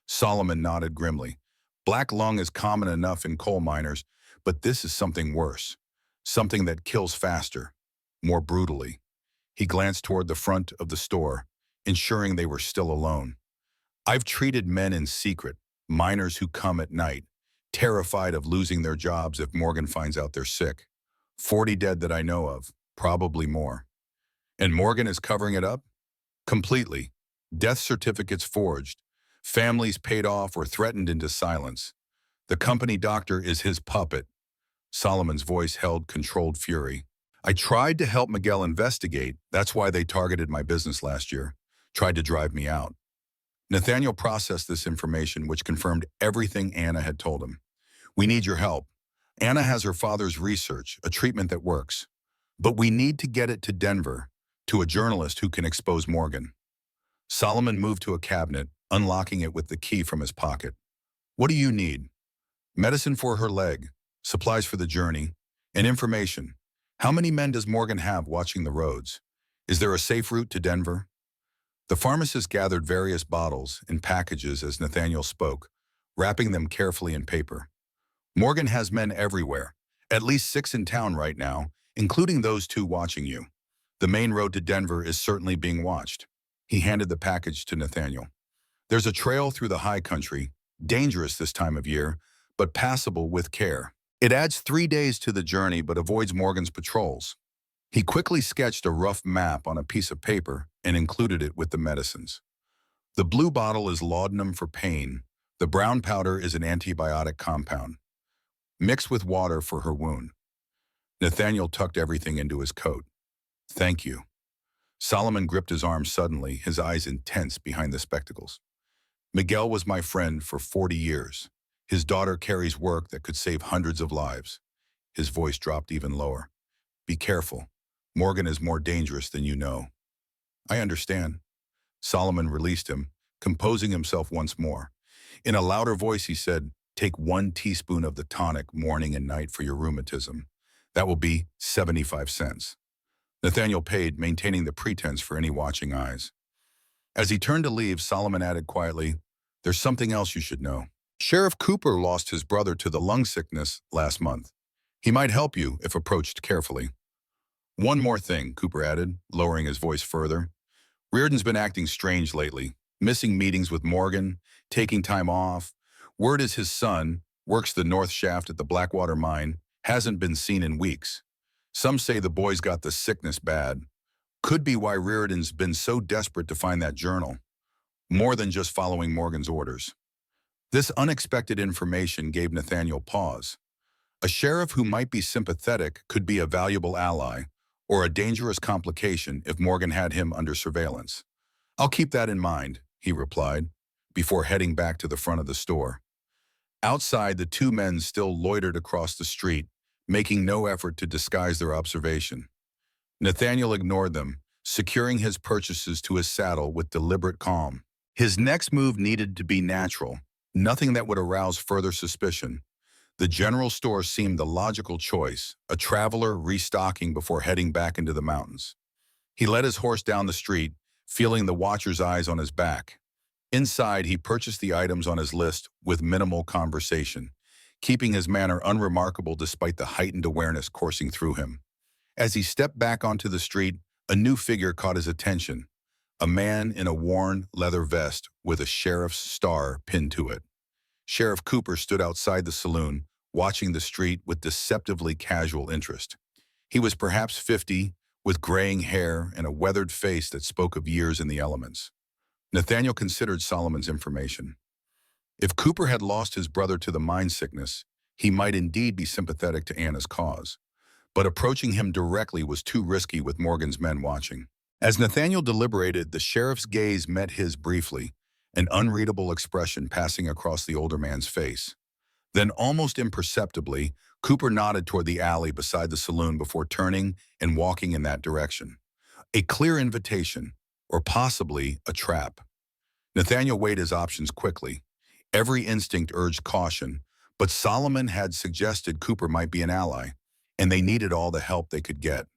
Speaker 1: Solomon nodded grimly. "Black lung is common enough in coal miners, but this is something worse. Something that kills faster, more brutally." He glanced toward the front of the store, ensuring they were still alone. "I've treated men in secret, miners who come at night, terrified of losing their jobs if Morgan finds out they're sick. 40 dead that I know of, probably more. And Morgan is covering it up? Completely. Death certificates forged, families paid off or threatened into silence. The company doctor is his puppet." Solomon's voice held controlled fury. "I tried to help Miguel investigate. That's why they targeted my business last year. Tried to drive me out." Nathaniel processed this information, which confirmed everything Anna had told him. "We need your help. Anna has her father's research, a treatment that works. But we need to get it to Denver, to a journalist who can expose Morgan." Solomon moved to a cabinet, unlocking it with the key from his pocket. "What do you need?" "Medicine for her leg, supplies for the journey, and information. How many men does Morgan have watching the roads? Is there a safe route to Denver?" The pharmacist gathered various bottles and packages as Nathaniel spoke, wrapping them carefully in paper. "Morgan has men everywhere, at least 6 in town right now, including those 2 watching you. The main road to Denver is certainly being watched." He handed the package to Nathaniel. "There's a trail through the high country, dangerous this time of year, but passable with care. It adds 3 days to the journey but avoids Morgan's patrols." He quickly sketched a rough map on a piece of paper and included it with the medicines. "The blue bottle is laudanum for pain. The brown powder is an antibiotic compound. Mix with water for her wound." Nathaniel tucked everything into his coat. "Thank you." Solomon gripped his arm suddenly, his eyes intense behind the spectacles. Miguel was my friend for 40 years. His daughter carries work that could save hundreds of lives. His voice dropped even lower. Be careful. Morgan is more dangerous than you know. I understand. Solomon released him, composing himself once more. In a louder voice, he said, take 1 teaspoon of the tonic morning and night for your rheumatism. That will be 75 cents. Nathaniel paid, maintaining the pretense for any watching eyes. As he turned to leave, Solomon added quietly, there's something else you should know. Sheriff Cooper lost his brother to the lung sickness last month. He might help you if approached carefully. One more thing, Cooper added, lowering his voice further. Reardon's been acting strange lately, missing meetings with Morgan, taking time off. Word is his son works the north shaft at the Blackwater mine, hasn't been seen in weeks. Some say the boy's got the sickness bad. Could be why Reardon's been so desperate to find that journal. More than just following Morgan's orders. This unexpected information gave Nathaniel pause. A sheriff who might be sympathetic could be a valuable ally, or a dangerous complication if Morgan had him under surveillance. I'll keep that in mind, he replied, before heading back to the front of the store. Outside, the two men still loitered across the street, making no effort to disguise their observation. Nathaniel ignored them, securing his purchases to his saddle with deliberate calm. His next move needed to be natural, nothing that would arouse further suspicion. The general store seemed the logical choice, a traveler restocking before heading back into the mountains. He led his horse down the street, feeling the watcher's eyes on his back. Inside, he purchased the items on his list with minimal conversation, keeping his manner unremarkable despite the heightened awareness coursing through him. As he stepped back onto the street, a new figure caught his attention, a man in a worn leather vest with a sheriff's star pinned to it. Sheriff Cooper stood outside the saloon, watching the street with deceptively casual interest. He was perhaps 50, with graying hair and a weathered face that spoke of years in the elements. Nathaniel considered Solomon's information. If Cooper had lost his brother to the mine sickness, he might indeed be sympathetic to Anna's cause. But approaching him directly was too risky with Morgan's men watching. As Nathaniel deliberated, the sheriff's gaze met his briefly, an unreadable expression passing across the older man's face. Then, almost imperceptibly, Cooper nodded toward the alley beside the saloon before turning and walking in that direction. A clear invitation, or possibly a trap. Nathaniel weighed his options quickly. Every instinct urged caution, but Solomon had suggested Cooper might be an ally, and they needed all the help they could get.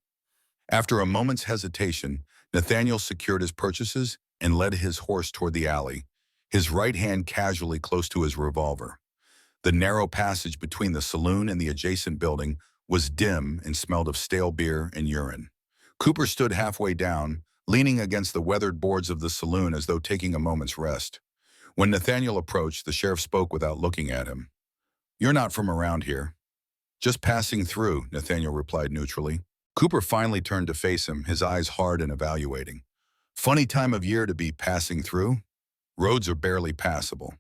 Speaker 1: After a moment's hesitation, Nathaniel secured his purchases and led his horse toward the alley, his right hand casually close to his revolver. The narrow passage between the saloon and the adjacent building was dim and smelled of stale beer and urine. Cooper stood halfway down, leaning against the weathered boards of the saloon as though taking a moment's rest. When Nathaniel approached, the sheriff spoke without looking at him. You're not from around here. Just passing through, Nathaniel replied neutrally. Cooper finally turned to face him, his eyes hard and evaluating. Funny time of year to be passing through. Roads are barely passable.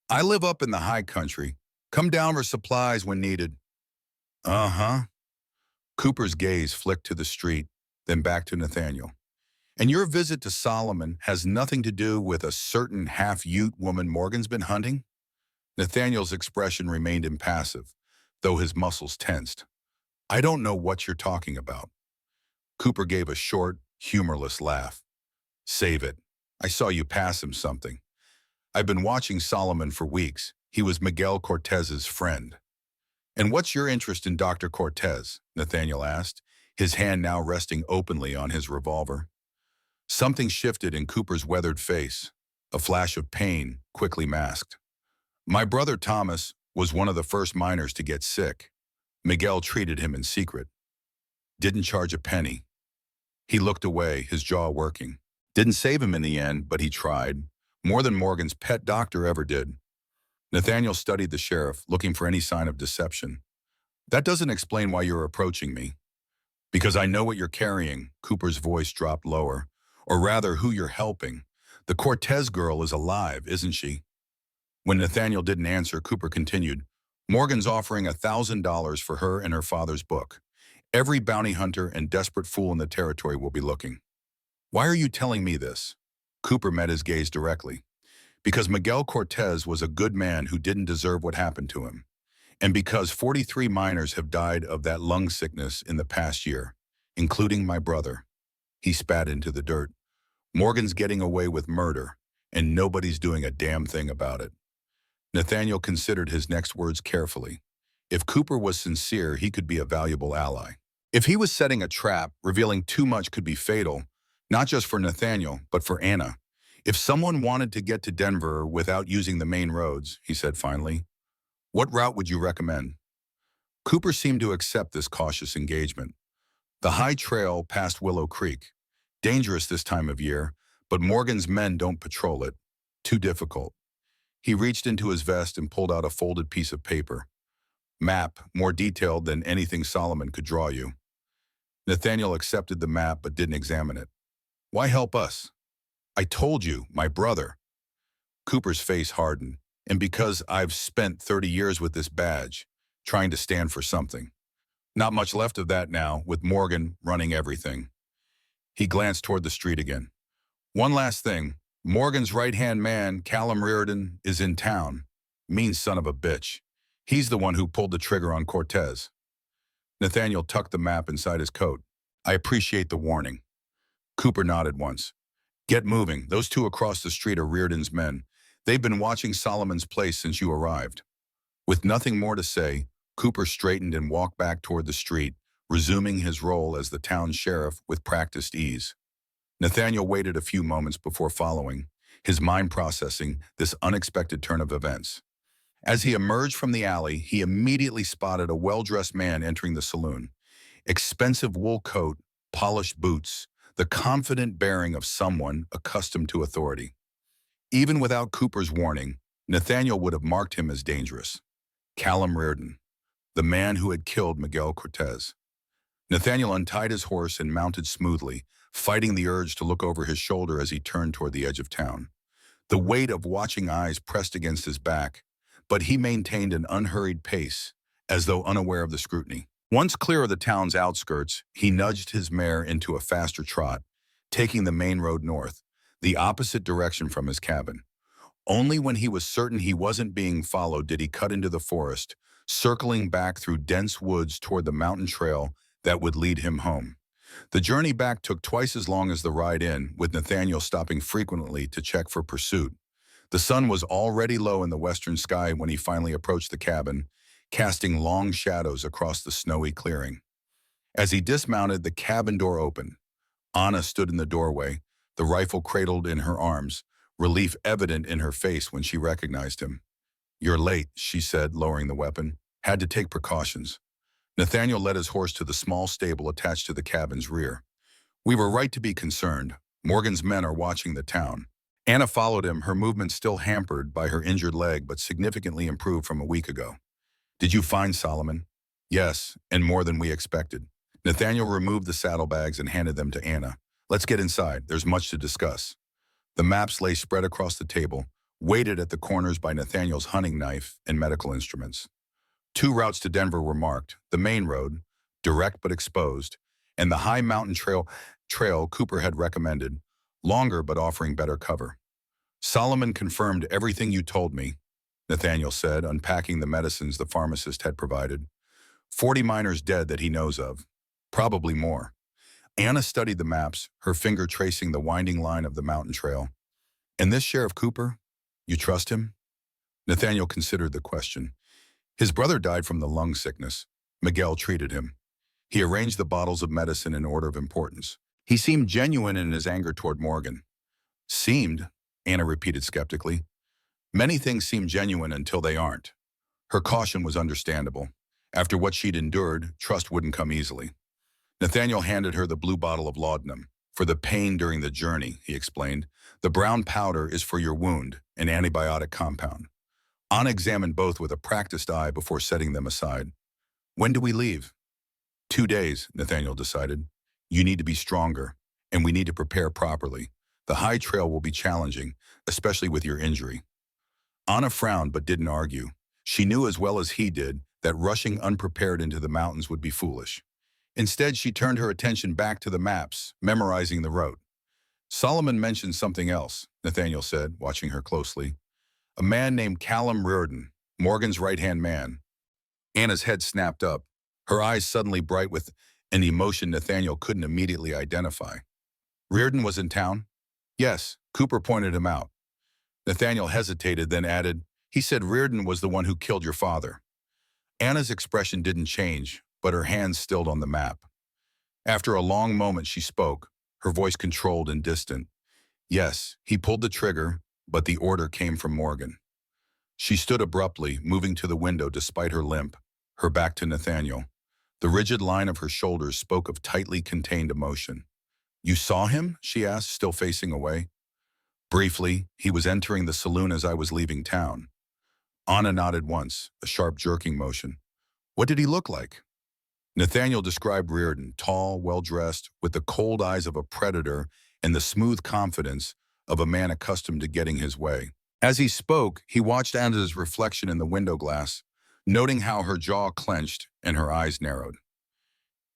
Speaker 1: I live up in the high country. Come down for supplies when needed. Uh-huh. Cooper's gaze flicked to the street, then back to Nathaniel. And your visit to Solomon has nothing to do with a certain half-Ute woman Morgan's been hunting? Nathaniel's expression remained impassive, though his muscles tensed. I don't know what you're talking about. Cooper gave a short, humorless laugh. Save it. I saw you pass him something. I've been watching Solomon for weeks. He was Miguel Cortez's friend. And what's your interest in Dr. Cortez? Nathaniel asked, his hand now resting openly on his revolver. Something shifted in Cooper's weathered face, a flash of pain quickly masked. My brother Thomas was one of the first miners to get sick. Miguel treated him in secret. Didn't charge a penny. He looked away, his jaw working. Didn't save him in the end, but he tried. More than Morgan's pet doctor ever did. Nathaniel studied the sheriff, looking for any sign of deception. That doesn't explain why you're approaching me. Because I know what you're carrying, Cooper's voice dropped lower. Or rather, who you're helping. The Cortez girl is alive, isn't she? When Nathaniel didn't answer, Cooper continued, Morgan's offering $1,000 for her and her father's book. Every bounty hunter and desperate fool in the territory will be looking. Why are you telling me this? Cooper met his gaze directly. Because Miguel Cortez was a good man who didn't deserve what happened to him. And because 43 miners have died of that lung sickness in the past year, including my brother. He spat into the dirt. Morgan's getting away with murder, and nobody's doing a damn thing about it. Nathaniel considered his next words carefully. If Cooper was sincere, he could be a valuable ally. If he was setting a trap, revealing too much could be fatal, not just for Nathaniel, but for Anna. If someone wanted to get to Denver without using the main roads, he said finally, what route would you recommend? Cooper seemed to accept this cautious engagement. The high trail past Willow Creek. Dangerous this time of year, but Morgan's men don't patrol it. Too difficult. He reached into his vest and pulled out a folded piece of paper. Map, more detailed than anything Solomon could draw you. Nathaniel accepted the map but didn't examine it. Why help us? I told you, my brother. Cooper's face hardened. And because I've spent 30 years with this badge, trying to stand for something. Not much left of that now, with Morgan running everything. He glanced toward the street again. One last thing. Morgan's right-hand man, Callum Reardon, is in town. Mean son of a bitch. He's the one who pulled the trigger on Cortez. Nathaniel tucked the map inside his coat. I appreciate the warning. Cooper nodded once. Get moving. Those two across the street are Reardon's men. They've been watching Solomon's place since you arrived. With nothing more to say, Cooper straightened and walked back toward the street, resuming his role as the town sheriff with practiced ease. Nathaniel waited a few moments before following, his mind processing this unexpected turn of events. As he emerged from the alley, he immediately spotted a well-dressed man entering the saloon. Expensive wool coat, polished boots, the confident bearing of someone accustomed to authority. Even without Cooper's warning, Nathaniel would have marked him as dangerous. Callum Reardon, the man who had killed Miguel Cortez. Nathaniel untied his horse and mounted smoothly, fighting the urge to look over his shoulder as he turned toward the edge of town. The weight of watching eyes pressed against his back, but he maintained an unhurried pace, as though unaware of the scrutiny. Once clear of the town's outskirts, he nudged his mare into a faster trot, taking the main road north, the opposite direction from his cabin. Only when he was certain he wasn't being followed did he cut into the forest, circling back through dense woods toward the mountain trail that would lead him home. The journey back took twice as long as the ride in, with Nathaniel stopping frequently to check for pursuit. The sun was already low in the western sky when he finally approached the cabin, casting long shadows across the snowy clearing. As he dismounted, the cabin door opened. Anna stood in the doorway, the rifle cradled in her arms, relief evident in her face when she recognized him. You're late, she said, lowering the weapon. Had to take precautions. Nathaniel led his horse to the small stable attached to the cabin's rear. We were right to be concerned. Morgan's men are watching the town. Anna followed him, her movement still hampered by her injured leg but significantly improved from a week ago. Did you find Solomon? Yes, and more than we expected. Nathaniel removed the saddlebags and handed them to Anna. Let's get inside. There's much to discuss. The maps lay spread across the table, weighted at the corners by Nathaniel's hunting knife and medical instruments. 2 routes to Denver were marked, the main road, direct but exposed, and the high mountain trail Cooper had recommended, longer but offering better cover. Solomon confirmed everything you told me, Nathaniel said, unpacking the medicines the pharmacist had provided. 40 miners dead that he knows of, probably more. Anna studied the maps, her finger tracing the winding line of the mountain trail. And this Sheriff Cooper? You trust him? Nathaniel considered the question. His brother died from the lung sickness. Miguel treated him. He arranged the bottles of medicine in order of importance. He seemed genuine in his anger toward Morgan. Seemed, Anna repeated skeptically. Many things seem genuine until they aren't. Her caution was understandable. After what she'd endured, trust wouldn't come easily. Nathaniel handed her the blue bottle of laudanum. For the pain during the journey, he explained. The brown powder is for your wound, an antibiotic compound. Anna examined both with a practiced eye before setting them aside. When do we leave? 2 days, Nathaniel decided. You need to be stronger, and we need to prepare properly. The high trail will be challenging, especially with your injury. Anna frowned but didn't argue. She knew as well as he did that rushing unprepared into the mountains would be foolish. Instead, she turned her attention back to the maps, memorizing the route. Solomon mentioned something else, Nathaniel said, watching her closely. A man named Callum Reardon, Morgan's right-hand man. Anna's head snapped up, her eyes suddenly bright with an emotion Nathaniel couldn't immediately identify. Reardon was in town? Yes, Cooper pointed him out. Nathaniel hesitated, then added, he said Reardon was the one who killed your father. Anna's expression didn't change, but her hands stilled on the map. After a long moment she spoke, her voice controlled and distant. Yes, he pulled the trigger, but the order came from Morgan. She stood abruptly, moving to the window despite her limp, her back to Nathaniel. The rigid line of her shoulders spoke of tightly contained emotion. You saw him? She asked, still facing away. Briefly, he was entering the saloon as I was leaving town. Anna nodded once, a sharp jerking motion. What did he look like? Nathaniel described Reardon, tall, well-dressed, with the cold eyes of a predator and the smooth confidence of a man accustomed to getting his way. As he spoke, he watched Anna's reflection in the window glass, noting how her jaw clenched and her eyes narrowed.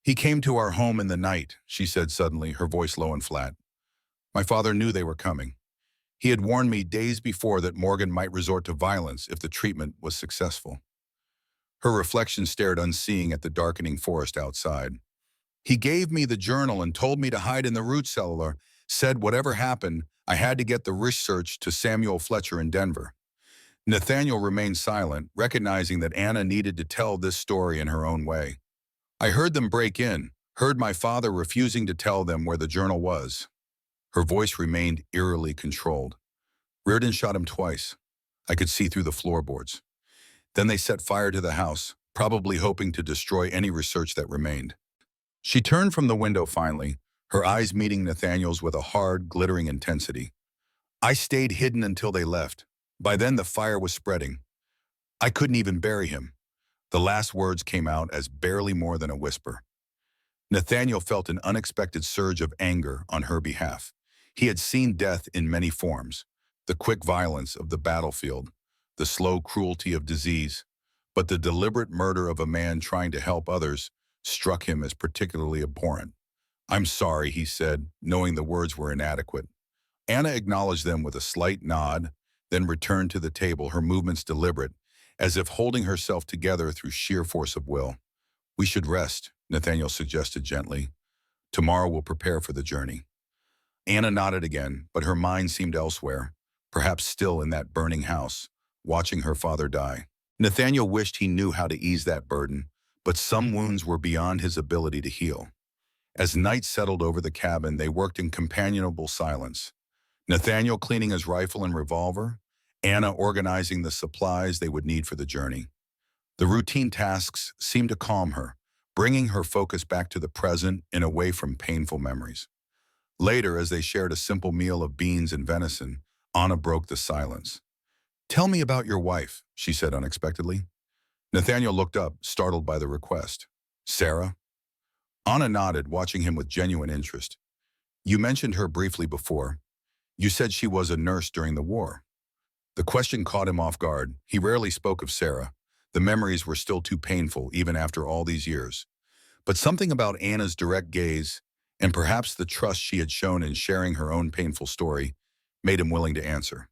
Speaker 1: He came to our home in the night, she said suddenly, her voice low and flat. My father knew they were coming. He had warned me days before that Morgan might resort to violence if the treatment was successful. Her reflection stared unseeing at the darkening forest outside. He gave me the journal and told me to hide in the root cellar, said whatever happened, I had to get the research to Samuel Fletcher in Denver. Nathaniel remained silent, recognizing that Anna needed to tell this story in her own way. I heard them break in, heard my father refusing to tell them where the journal was. Her voice remained eerily controlled. Reardon shot him twice. I could see through the floorboards. Then they set fire to the house, probably hoping to destroy any research that remained. She turned from the window finally, her eyes meeting Nathaniel's with a hard, glittering intensity. I stayed hidden until they left. By then the fire was spreading. I couldn't even bury him. The last words came out as barely more than a whisper. Nathaniel felt an unexpected surge of anger on her behalf. He had seen death in many forms, the quick violence of the battlefield, the slow cruelty of disease, but the deliberate murder of a man trying to help others struck him as particularly abhorrent. I'm sorry, he said, knowing the words were inadequate. Anna acknowledged them with a slight nod, then returned to the table, her movements deliberate, as if holding herself together through sheer force of will. We should rest, Nathaniel suggested gently. Tomorrow we'll prepare for the journey. Anna nodded again, but her mind seemed elsewhere, perhaps still in that burning house, watching her father die. Nathaniel wished he knew how to ease that burden, but some wounds were beyond his ability to heal. As night settled over the cabin, they worked in companionable silence. Nathaniel cleaning his rifle and revolver, Anna organizing the supplies they would need for the journey. The routine tasks seemed to calm her, bringing her focus back to the present and away from painful memories. Later, as they shared a simple meal of beans and venison, Anna broke the silence. Tell me about your wife, she said unexpectedly. Nathaniel looked up, startled by the request. Sarah? Anna nodded, watching him with genuine interest. You mentioned her briefly before. You said she was a nurse during the war. The question caught him off guard. He rarely spoke of Sarah. The memories were still too painful, even after all these years. But something about Anna's direct gaze, and perhaps the trust she had shown in sharing her own painful story, made him willing to answer.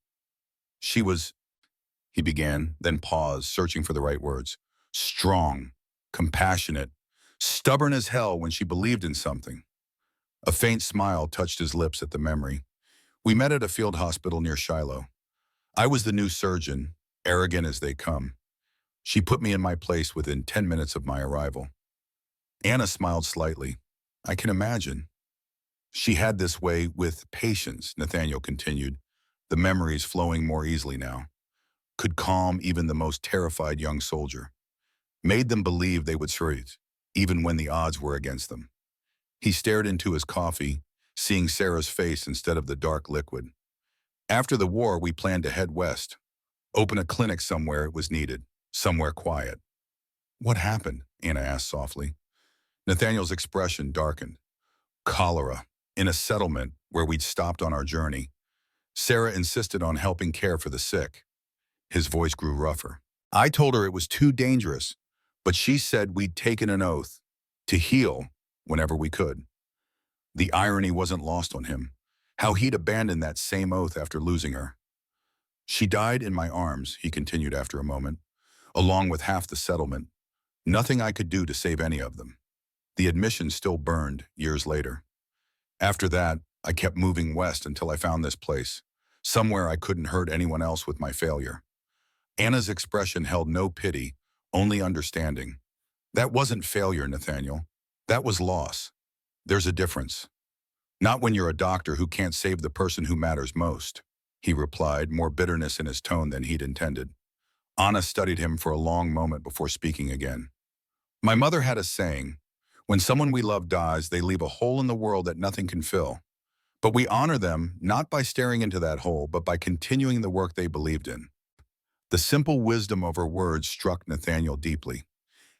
Speaker 1: She was, he began, then paused, searching for the right words. Strong, compassionate, stubborn as hell when she believed in something. A faint smile touched his lips at the memory. We met at a field hospital near Shiloh. I was the new surgeon, arrogant as they come. She put me in my place within 10 minutes of my arrival. Anna smiled slightly. I can imagine. She had this way with patients, Nathaniel continued, the memories flowing more easily now. Could calm even the most terrified young soldier. Made them believe they would survive, even when the odds were against them. He stared into his coffee, seeing Sarah's face instead of the dark liquid. After the war, we planned to head west, open a clinic somewhere it was needed, somewhere quiet. What happened? Anna asked softly. Nathaniel's expression darkened. Cholera, in a settlement where we'd stopped on our journey. Sarah insisted on helping care for the sick. His voice grew rougher. I told her it was too dangerous, but she said we'd taken an oath to heal whenever we could. The irony wasn't lost on him. how he'd abandoned that same oath after losing her. She died in my arms, he continued after a moment, along with half the settlement. Nothing I could do to save any of them. The admission still burned years later. After that, I kept moving west until I found this place, somewhere I couldn't hurt anyone else with my failure. Anna's expression held no pity, only understanding. That wasn't failure, Nathaniel. That was loss. There's a difference. Not when you're a doctor who can't save the person who matters most, he replied, more bitterness in his tone than he'd intended. Anna studied him for a long moment before speaking again. My mother had a saying, when someone we love dies, they leave a hole in the world that nothing can fill. But we honor them not by staring into that hole, but by continuing the work they believed in. The simple wisdom of her words struck Nathaniel deeply.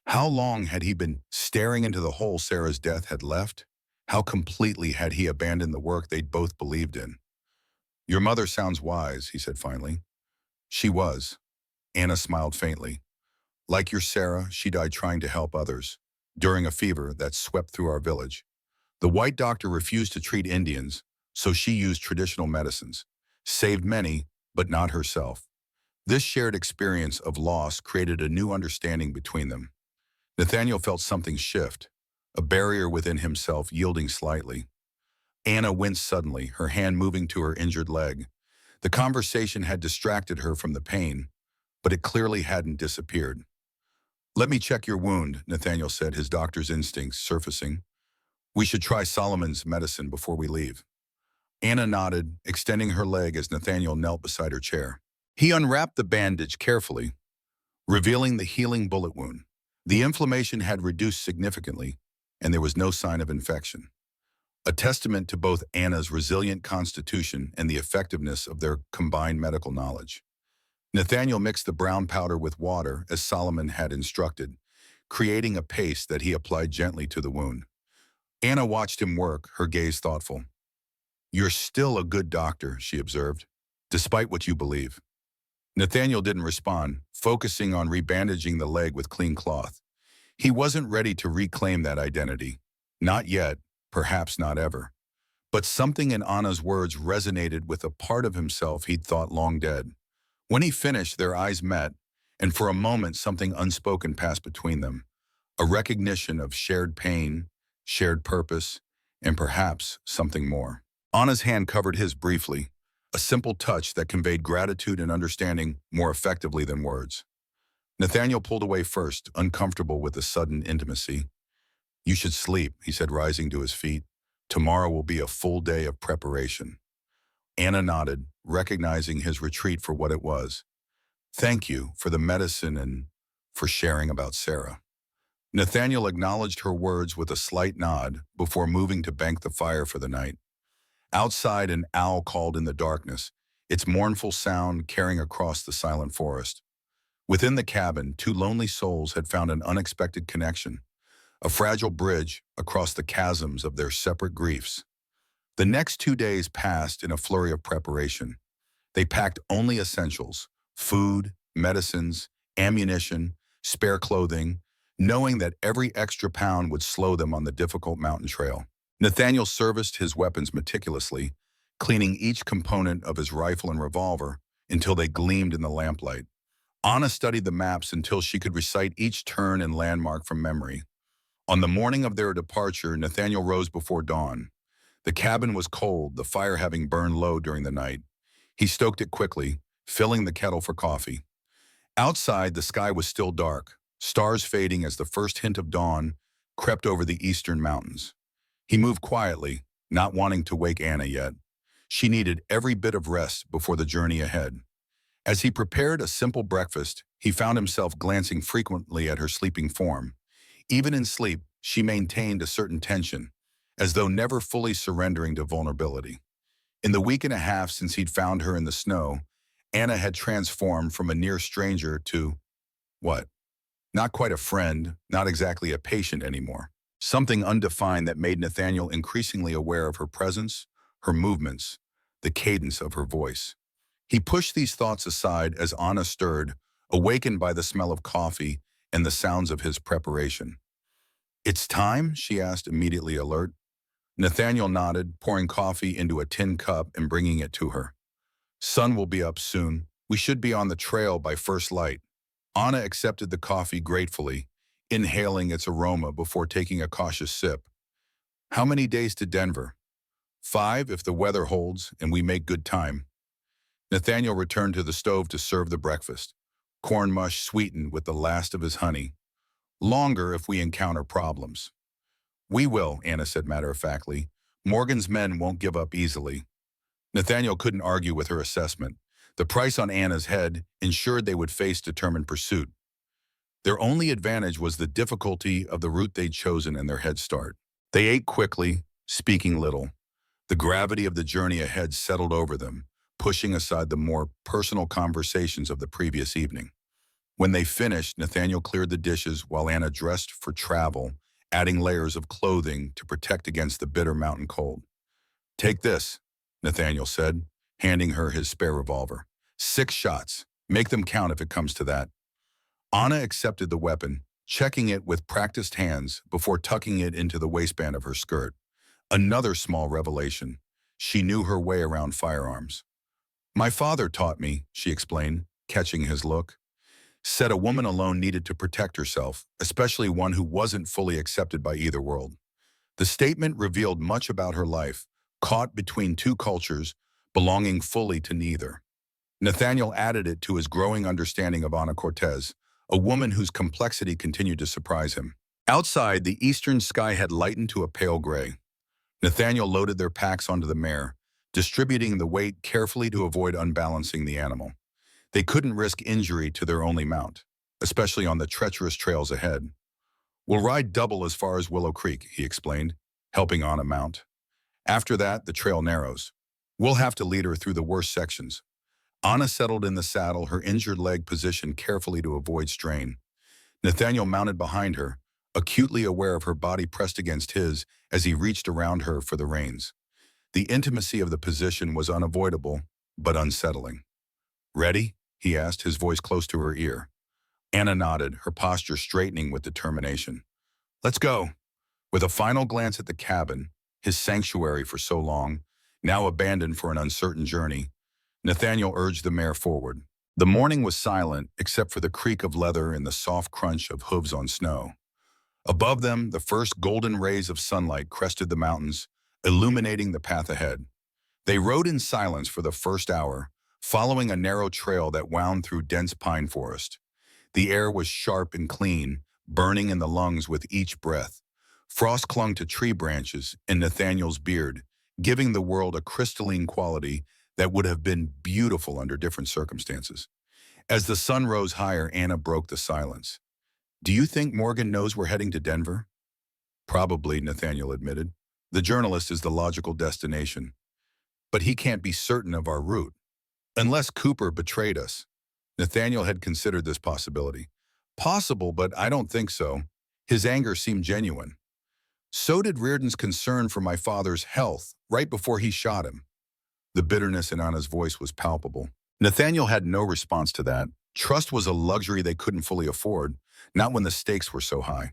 Speaker 1: How long had he been staring into the hole Sarah's death had left? How completely had he abandoned the work they'd both believed in? Your mother sounds wise, he said finally. She was. Anna smiled faintly. Like your Sarah, she died trying to help others, during a fever that swept through our village. The white doctor refused to treat Indians, so she used traditional medicines, saved many, but not herself. This shared experience of loss created a new understanding between them. Nathaniel felt something shift, a barrier within himself yielding slightly. Anna winced suddenly, her hand moving to her injured leg. The conversation had distracted her from the pain, but it clearly hadn't disappeared. Let me check your wound, Nathaniel said, his doctor's instincts surfacing. We should try Solomon's medicine before we leave. Anna nodded, extending her leg as Nathaniel knelt beside her chair. He unwrapped the bandage carefully, revealing the healing bullet wound. The inflammation had reduced significantly, and there was no sign of infection. A testament to both Anna's resilient constitution and the effectiveness of their combined medical knowledge. Nathaniel mixed the brown powder with water as Solomon had instructed, creating a paste that he applied gently to the wound. Anna watched him work, her gaze thoughtful. You're still a good doctor, she observed, despite what you believe. Nathaniel didn't respond, focusing on rebandaging the leg with clean cloth. He wasn't ready to reclaim that identity. Not yet, perhaps not ever. But something in Anna's words resonated with a part of himself he'd thought long dead. When he finished, their eyes met, and for a moment something unspoken passed between them. A recognition of shared pain, shared purpose, and perhaps something more. Anna's hand covered his briefly, a simple touch that conveyed gratitude and understanding more effectively than words. Nathaniel pulled away first, uncomfortable with the sudden intimacy. You should sleep, he said, rising to his feet. Tomorrow will be a full day of preparation. Anna nodded, recognizing his retreat for what it was. Thank you for the medicine and for sharing about Sarah. Nathaniel acknowledged her words with a slight nod before moving to bank the fire for the night. Outside, an owl called in the darkness, its mournful sound carrying across the silent forest. Within the cabin, two lonely souls had found an unexpected connection, a fragile bridge across the chasms of their separate griefs. The next 2 days passed in a flurry of preparation. They packed only essentials, food, medicines, ammunition, spare clothing, knowing that every extra pound would slow them on the difficult mountain trail. Nathaniel serviced his weapons meticulously, cleaning each component of his rifle and revolver until they gleamed in the lamplight. Anna studied the maps until she could recite each turn and landmark from memory. On the morning of their departure, Nathaniel rose before dawn. The cabin was cold, the fire having burned low during the night. He stoked it quickly, filling the kettle for coffee. Outside, the sky was still dark, stars fading as the first hint of dawn crept over the eastern mountains. He moved quietly, not wanting to wake Anna yet. She needed every bit of rest before the journey ahead. As he prepared a simple breakfast, he found himself glancing frequently at her sleeping form. Even in sleep, she maintained a certain tension, as though never fully surrendering to vulnerability. In the week and a half since he'd found her in the snow, Anna had transformed from a near stranger to, what? Not quite a friend, not exactly a patient anymore. Something undefined that made Nathaniel increasingly aware of her presence, her movements, the cadence of her voice. He pushed these thoughts aside as Anna stirred, awakened by the smell of coffee and the sounds of his preparation. It's time? She asked, immediately alert. Nathaniel nodded, pouring coffee into a tin cup and bringing it to her. Sun will be up soon. We should be on the trail by first light. Anna accepted the coffee gratefully, inhaling its aroma before taking a cautious sip. How many days to Denver? 5 if the weather holds and we make good time. Nathaniel returned to the stove to serve the breakfast. Corn mush sweetened with the last of his honey. Longer if we encounter problems. We will, Anna said matter-of-factly. Morgan's men won't give up easily. Nathaniel couldn't argue with her assessment. The price on Anna's head ensured they would face determined pursuit. Their only advantage was the difficulty of the route they'd chosen and their head start. They ate quickly, speaking little. The gravity of the journey ahead settled over them, pushing aside the more personal conversations of the previous evening. When they finished, Nathaniel cleared the dishes while Anna dressed for travel, adding layers of clothing to protect against the bitter mountain cold. Take this, Nathaniel said, handing her his spare revolver. 6 shots. Make them count if it comes to that. Anna accepted the weapon, checking it with practiced hands before tucking it into the waistband of her skirt. Another small revelation. She knew her way around firearms. My father taught me, she explained, catching his look. Said a woman alone needed to protect herself, especially one who wasn't fully accepted by either world. The statement revealed much about her life, caught between 2 cultures, belonging fully to neither. Nathaniel added it to his growing understanding of Ana Cortez, a woman whose complexity continued to surprise him. Outside, the eastern sky had lightened to a pale gray. Nathaniel loaded their packs onto the mare, distributing the weight carefully to avoid unbalancing the animal. They couldn't risk injury to their only mount, especially on the treacherous trails ahead. We'll ride double as far as Willow Creek, he explained, helping Anna mount. After that, the trail narrows. We'll have to lead her through the worst sections. Anna settled in the saddle, her injured leg positioned carefully to avoid strain. Nathaniel mounted behind her, acutely aware of her body pressed against his as he reached around her for the reins. The intimacy of the position was unavoidable, but unsettling. Ready? He asked, his voice close to her ear. Anna nodded, her posture straightening with determination. Let's go. With a final glance at the cabin, his sanctuary for so long, now abandoned for an uncertain journey, Nathaniel urged the mare forward. The morning was silent, except for the creak of leather and the soft crunch of hooves on snow. Above them, the first golden rays of sunlight crested the mountains, illuminating the path ahead. They rode in silence for the first hour, following a narrow trail that wound through dense pine forest. The air was sharp and clean, burning in the lungs with each breath. Frost clung to tree branches and Nathaniel's beard, giving the world a crystalline quality that would have been beautiful under different circumstances. As the sun rose higher, Anna broke the silence. Do you think Morgan knows we're heading to Denver? Probably, Nathaniel admitted. The journalist is the logical destination. But he can't be certain of our route. Unless Cooper betrayed us. Nathaniel had considered this possibility. Possible, but I don't think so. His anger seemed genuine. So did Reardon's concern for my father's health right before he shot him. The bitterness in Anna's voice was palpable. Nathaniel had no response to that. Trust was a luxury they couldn't fully afford, not when the stakes were so high.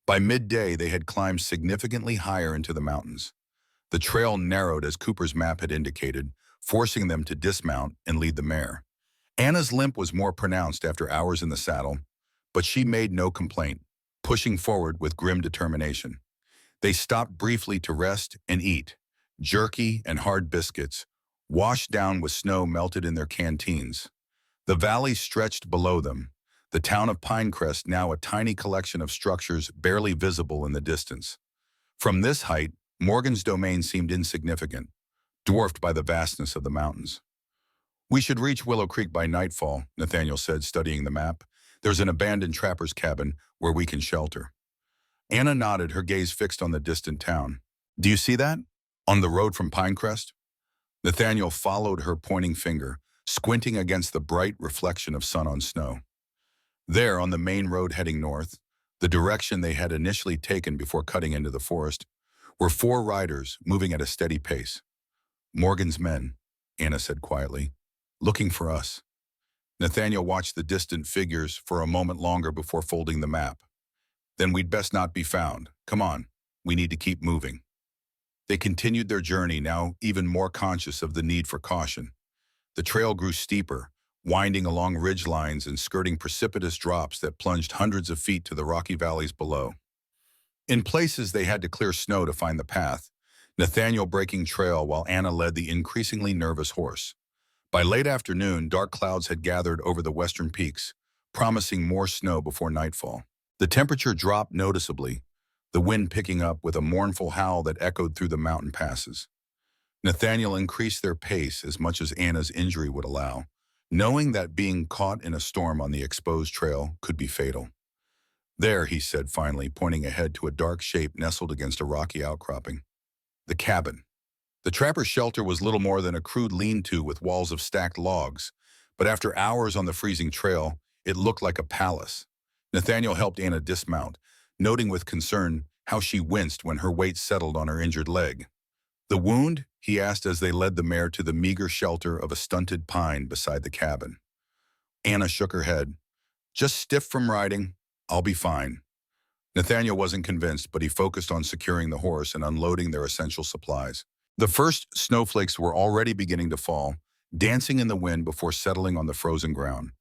Speaker 1: By midday, they had climbed significantly higher into the mountains. The trail narrowed as Cooper's map had indicated, forcing them to dismount and lead the mare. Anna's limp was more pronounced after hours in the saddle, but she made no complaint, pushing forward with grim determination. They stopped briefly to rest and eat, jerky and hard biscuits, washed down with snow melted in their canteens. The valley stretched below them, the town of Pinecrest now a tiny collection of structures barely visible in the distance. From this height, Morgan's domain seemed insignificant, dwarfed by the vastness of the mountains. We should reach Willow Creek by nightfall, Nathaniel said, studying the map. There's an abandoned trapper's cabin where we can shelter. Anna nodded, her gaze fixed on the distant town. Do you see that? On the road from Pinecrest? Nathaniel followed her pointing finger, squinting against the bright reflection of sun on snow. There, on the main road heading north, the direction they had initially taken before cutting into the forest, were 4 riders moving at a steady pace. Morgan's men, Anna said quietly, looking for us. Nathaniel watched the distant figures for a moment longer before folding the map. Then we'd best not be found. Come on, we need to keep moving. They continued their journey, now even more conscious of the need for caution. The trail grew steeper, winding along ridge lines and skirting precipitous drops that plunged hundreds of feet to the rocky valleys below. In places, they had to clear snow to find the path, Nathaniel breaking trail while Anna led the increasingly nervous horse. By late afternoon, dark clouds had gathered over the western peaks, promising more snow before nightfall. The temperature dropped noticeably, the wind picking up with a mournful howl that echoed through the mountain passes. Nathaniel increased their pace as much as Anna's injury would allow, knowing that being caught in a storm on the exposed trail could be fatal. There, he said finally, pointing ahead to a dark shape nestled against a rocky outcropping. The cabin. The trapper's shelter was little more than a crude lean-to with walls of stacked logs, but after hours on the freezing trail, it looked like a palace. Nathaniel helped Anna dismount, noting with concern how she winced when her weight settled on her injured leg. "The wound?" he asked as they led the mare to the meager shelter of a stunted pine beside the cabin. Anna shook her head. "Just stiff from riding. I'll be fine." Nathaniel wasn't convinced, but he focused on securing the horse and unloading their essential supplies. The first snowflakes were already beginning to fall, dancing in the wind before settling on the frozen ground.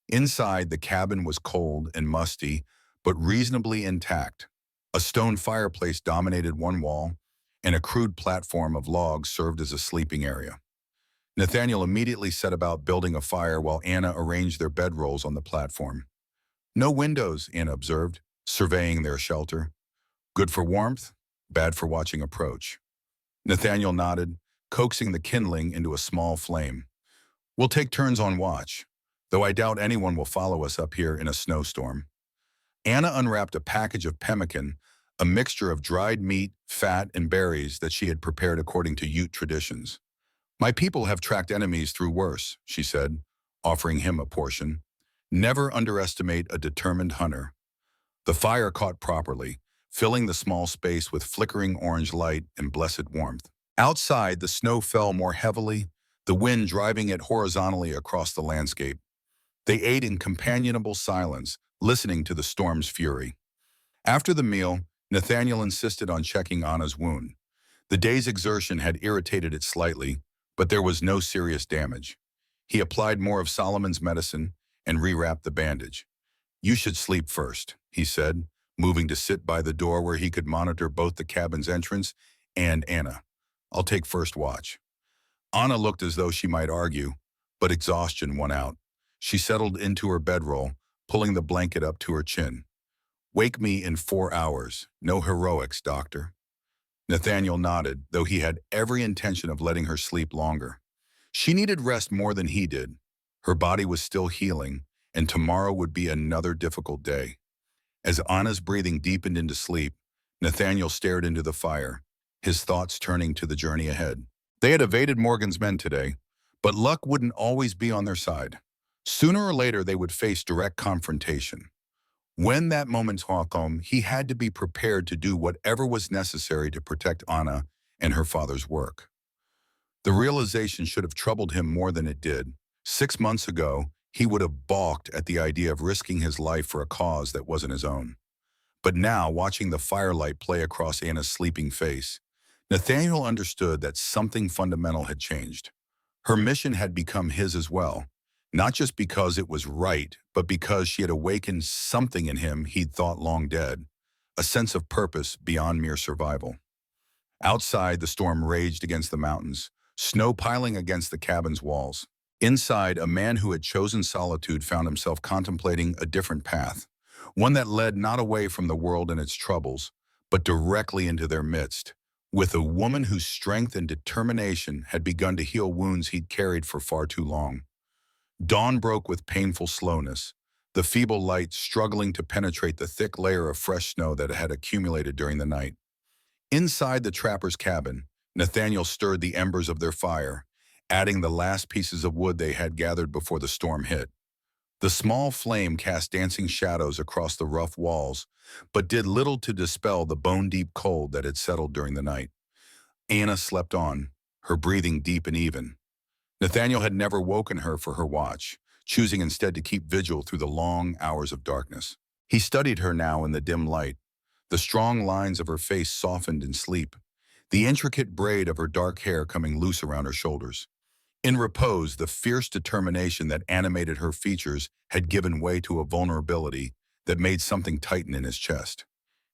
Speaker 1: Inside, the cabin was cold and musty, but reasonably intact. A stone fireplace dominated one wall, and a crude platform of logs served as a sleeping area. Nathaniel immediately set about building a fire while Anna arranged their bedrolls on the platform. "No windows," Anna observed, surveying their shelter. "Good for warmth, bad for watching approach." Nathaniel nodded, coaxing the kindling into a small flame. "We'll take turns on watch, though I doubt anyone will follow us up here in a snowstorm." Anna unwrapped a package of pemmican, a mixture of dried meat, fat, and berries that she had prepared according to Ute traditions. "My people have tracked enemies through worse," she said, offering him a portion. "Never underestimate a determined hunter." The fire caught properly, filling the small space with flickering orange light and blessed warmth. Outside, the snow fell more heavily, the wind driving it horizontally across the landscape. They ate in companionable silence, listening to the storm's fury. After the meal, Nathaniel insisted on checking Anna's wound. The day's exertion had irritated it slightly, but there was no serious damage. He applied more of Solomon's medicine and rewrapped the bandage. "You should sleep first," he said, moving to sit by the door where he could monitor both the cabin's entrance and Anna. "I'll take first watch." Anna looked as though she might argue, but exhaustion won out. She settled into her bedroll, pulling the blanket up to her chin. "Wake me in 4 hours. No heroics, doctor." Nathaniel nodded, though he had every intention of letting her sleep longer. She needed rest more than he did. Her body was still healing, and tomorrow would be another difficult day. As Anna's breathing deepened into sleep, Nathaniel stared into the fire, his thoughts turning to the journey ahead. They had evaded Morgan's men today, but luck wouldn't always be on their side. Sooner or later, they would face direct confrontation. When that moment came, he had to be prepared to do whatever was necessary to protect Anna and her father's work. The realization should have troubled him more than it did. 6 months ago, he would have balked at the idea of risking his life for a cause that wasn't his own. But now, watching the firelight play across Anna's sleeping face, Nathaniel understood that something fundamental had changed. Her mission had become his as well, not just because it was right, but because she had awakened something in him he'd thought long dead, a sense of purpose beyond mere survival. Outside, the storm raged against the mountains, snow piling against the cabin's walls. Inside, a man who had chosen solitude found himself contemplating a different path, one that led not away from the world and its troubles, but directly into their midst, with a woman whose strength and determination had begun to heal wounds he'd carried for far too long. Dawn broke with painful slowness, the feeble light struggling to penetrate the thick layer of fresh snow that had accumulated during the night. Inside the trapper's cabin, Nathaniel stirred the embers of their fire, adding the last pieces of wood they had gathered before the storm hit. The small flame cast dancing shadows across the rough walls, but did little to dispel the bone-deep cold that had settled during the night. Anna slept on, her breathing deep and even. Nathaniel had never woken her for her watch, choosing instead to keep vigil through the long hours of darkness. He studied her now in the dim light. The strong lines of her face softened in sleep, the intricate braid of her dark hair coming loose around her shoulders. In repose, the fierce determination that animated her features had given way to a vulnerability that made something tighten in his chest.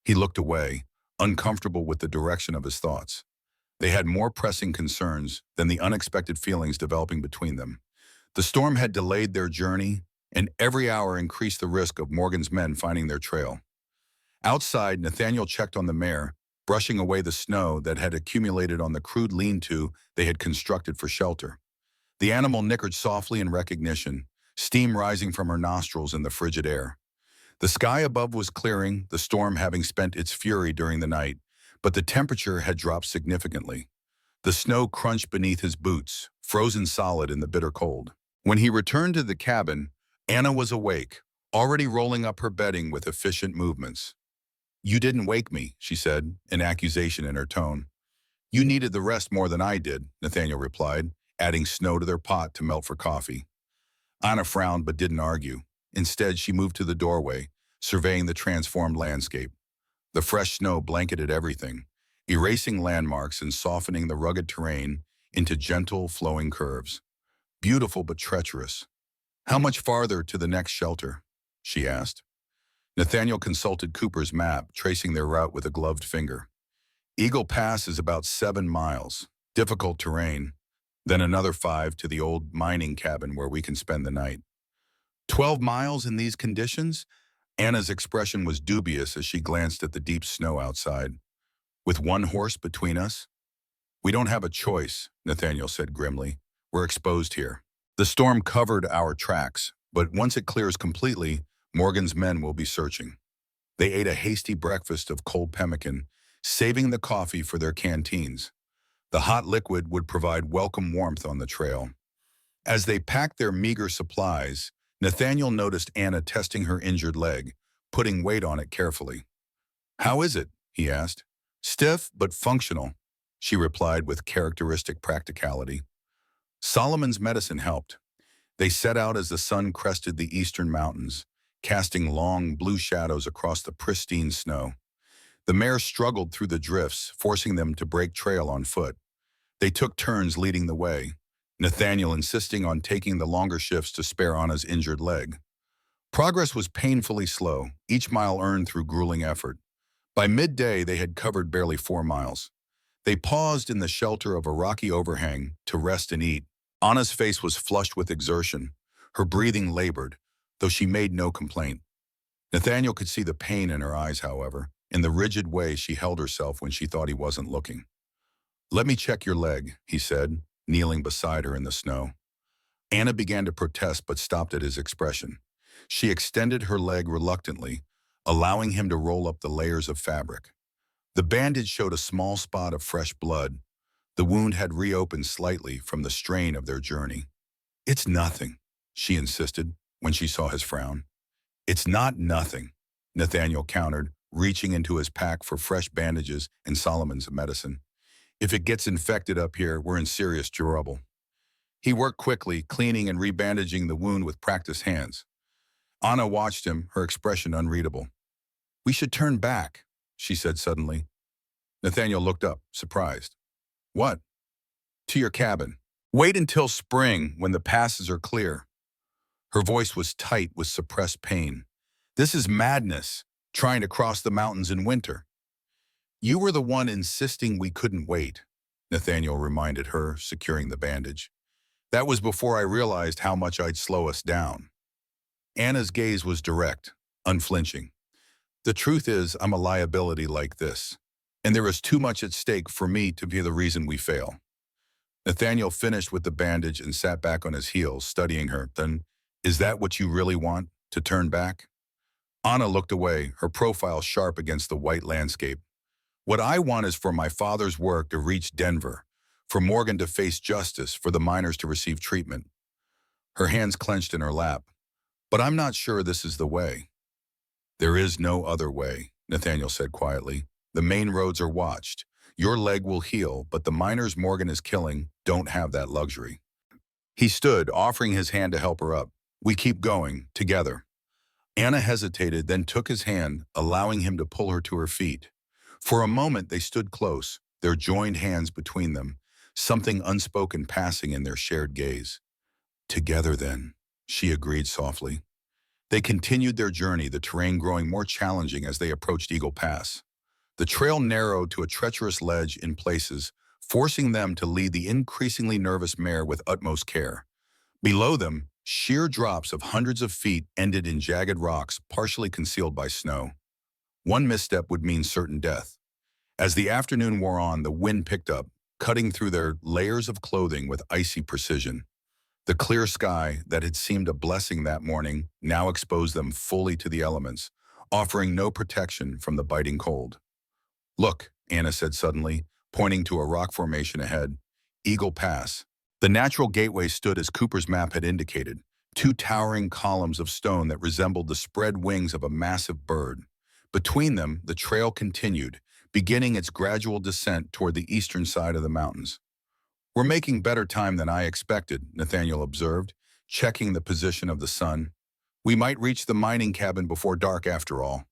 Speaker 1: He looked away, uncomfortable with the direction of his thoughts. They had more pressing concerns than the unexpected feelings developing between them. The storm had delayed their journey, and every hour increased the risk of Morgan's men finding their trail. Outside, Nathaniel checked on the mare, brushing away the snow that had accumulated on the crude lean-to they had constructed for shelter. The animal nickered softly in recognition, steam rising from her nostrils in the frigid air. The sky above was clearing, the storm having spent its fury during the night, but the temperature had dropped significantly. The snow crunched beneath his boots, frozen solid in the bitter cold. When he returned to the cabin, Anna was awake, already rolling up her bedding with efficient movements. "You didn't wake me," she said, an accusation in her tone. "You needed the rest more than I did," Nathaniel replied, adding snow to their pot to melt for coffee. Anna frowned but didn't argue. Instead, she moved to the doorway, surveying the transformed landscape. The fresh snow blanketed everything, erasing landmarks and softening the rugged terrain into gentle, flowing curves. Beautiful but treacherous. "How much farther to the next shelter?" she asked. Nathaniel consulted Cooper's map, tracing their route with a gloved finger. "Eagle Pass is about 7 miles. Difficult terrain. Then another 5 to the old mining cabin where we can spend the night." 12 miles in these conditions? Anna's expression was dubious as she glanced at the deep snow outside. "With one horse between us?" "We don't have a choice," Nathaniel said grimly. "We're exposed here. The storm covered our tracks, but once it clears completely, Morgan's men will be searching." They ate a hasty breakfast of cold pemmican, saving the coffee for their canteens. The hot liquid would provide welcome warmth on the trail. As they packed their meager supplies, Nathaniel noticed Anna testing her injured leg, putting weight on it carefully. "How is it?" he asked. "Stiff, but functional," she replied with characteristic practicality. Solomon's medicine helped. They set out as the sun crested the eastern mountains, casting long blue shadows across the pristine snow. The mare struggled through the drifts, forcing them to break trail on foot. They took turns leading the way, Nathaniel insisting on taking the longer shifts to spare Anna's injured leg. Progress was painfully slow, each mile earned through grueling effort. By midday, they had covered barely 4 miles. They paused in the shelter of a rocky overhang to rest and eat. Anna's face was flushed with exertion, her breathing labored, though she made no complaint. Nathaniel could see the pain in her eyes, however, in the rigid way she held herself when she thought he wasn't looking. "Let me check your leg," he said, kneeling beside her in the snow. Anna began to protest but stopped at his expression. She extended her leg reluctantly, allowing him to roll up the layers of fabric. The bandage showed a small spot of fresh blood. The wound had reopened slightly from the strain of their journey. "It's nothing," she insisted when she saw his frown. "It's not nothing," Nathaniel countered, reaching into his pack for fresh bandages and Solomon's medicine. "If it gets infected up here, we're in serious trouble." He worked quickly, cleaning and rebandaging the wound with practiced hands. Anna watched him, her expression unreadable. "We should turn back," she said suddenly. Nathaniel looked up, surprised. "What?" "To your cabin. Wait until spring, when the passes are clear." Her voice was tight with suppressed pain. "This is madness, trying to cross the mountains in winter." "You were the one insisting we couldn't wait," Nathaniel reminded her, securing the bandage. "That was before I realized how much I'd slow us down." Anna's gaze was direct, unflinching. "The truth is, I'm a liability like this, and there is too much at stake for me to be the reason we fail." Nathaniel finished with the bandage and sat back on his heels, studying her. "Then, is that what you really want, to turn back?" Anna looked away, her profile sharp against the white landscape. "What I want is for my father's work to reach Denver, for Morgan to face justice, for the miners to receive treatment." Her hands clenched in her lap. "But I'm not sure this is the way." "There is no other way," Nathaniel said quietly. "The main roads are watched. Your leg will heal, but the miners Morgan is killing don't have that luxury." He stood, offering his hand to help her up. "We keep going, together." Anna hesitated, then took his hand, allowing him to pull her to her feet. For a moment, they stood close, their joined hands between them, something unspoken passing in their shared gaze. Together then, she agreed softly. They continued their journey, the terrain growing more challenging as they approached Eagle Pass. The trail narrowed to a treacherous ledge in places, forcing them to lead the increasingly nervous mare with utmost care. Below them, sheer drops of hundreds of feet ended in jagged rocks partially concealed by snow. One misstep would mean certain death. As the afternoon wore on, the wind picked up, cutting through their layers of clothing with icy precision. The clear sky that had seemed a blessing that morning now exposed them fully to the elements, offering no protection from the biting cold. Look, Anna said suddenly, pointing to a rock formation ahead. Eagle Pass. The natural gateway stood as Cooper's map had indicated, two towering columns of stone that resembled the spread wings of a massive bird. Between them, the trail continued, beginning its gradual descent toward the eastern side of the mountains. We're making better time than I expected, Nathaniel observed, checking the position of the sun. We might reach the mining cabin before dark after all.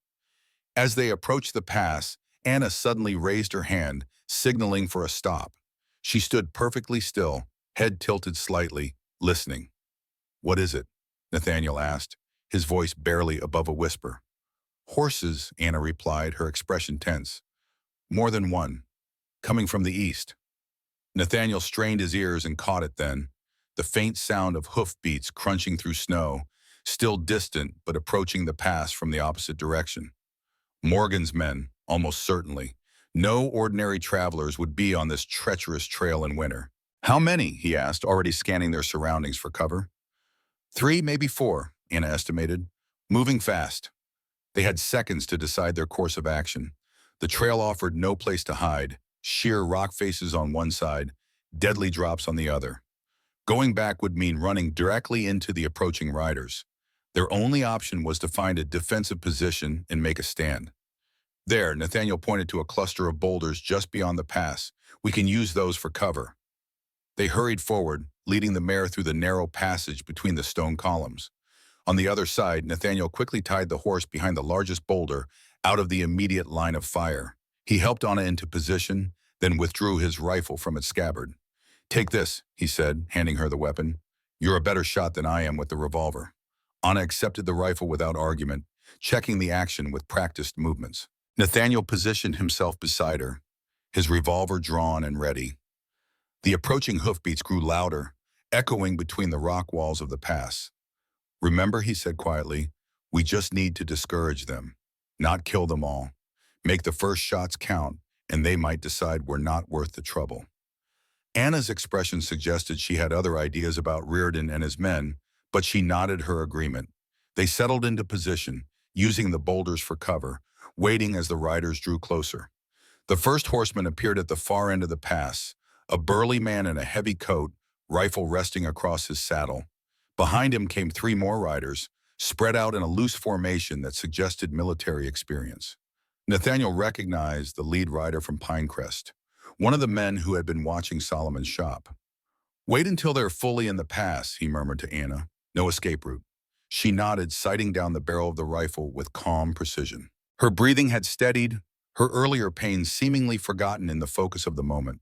Speaker 1: As they approached the pass, Anna suddenly raised her hand, signaling for a stop. She stood perfectly still, head tilted slightly, listening. What is it? Nathaniel asked, his voice barely above a whisper. Horses, Anna replied, her expression tense. More than one, coming from the east. Nathaniel strained his ears and caught it then, the faint sound of hoofbeats crunching through snow, still distant but approaching the pass from the opposite direction. Morgan's men, almost certainly. No ordinary travelers would be on this treacherous trail in winter. How many? He asked, already scanning their surroundings for cover. 3, maybe 4, Anna estimated, moving fast. They had seconds to decide their course of action. The trail offered no place to hide, sheer rock faces on one side, deadly drops on the other. Going back would mean running directly into the approaching riders. Their only option was to find a defensive position and make a stand. There, Nathaniel pointed to a cluster of boulders just beyond the pass. We can use those for cover. They hurried forward, leading the mare through the narrow passage between the stone columns. On the other side, Nathaniel quickly tied the horse behind the largest boulder, out of the immediate line of fire. He helped Anna into position, then withdrew his rifle from its scabbard. Take this, he said, handing her the weapon. You're a better shot than I am with the revolver. Anna accepted the rifle without argument, checking the action with practiced movements. Nathaniel positioned himself beside her, his revolver drawn and ready. The approaching hoofbeats grew louder, echoing between the rock walls of the pass. Remember, he said quietly, we just need to discourage them, not kill them all. Make the first shots count, and they might decide we're not worth the trouble. Anna's expression suggested she had other ideas about Reardon and his men, but she nodded her agreement. They settled into position, using the boulders for cover, waiting as the riders drew closer. The first horseman appeared at the far end of the pass, a burly man in a heavy coat, rifle resting across his saddle. Behind him came 3 more riders, spread out in a loose formation that suggested military experience. Nathaniel recognized the lead rider from Pinecrest, one of the men who had been watching Solomon's shop. Wait until they're fully in the pass, he murmured to Anna. No escape route. She nodded, sighting down the barrel of the rifle with calm precision. Her breathing had steadied, her earlier pain seemingly forgotten in the focus of the moment.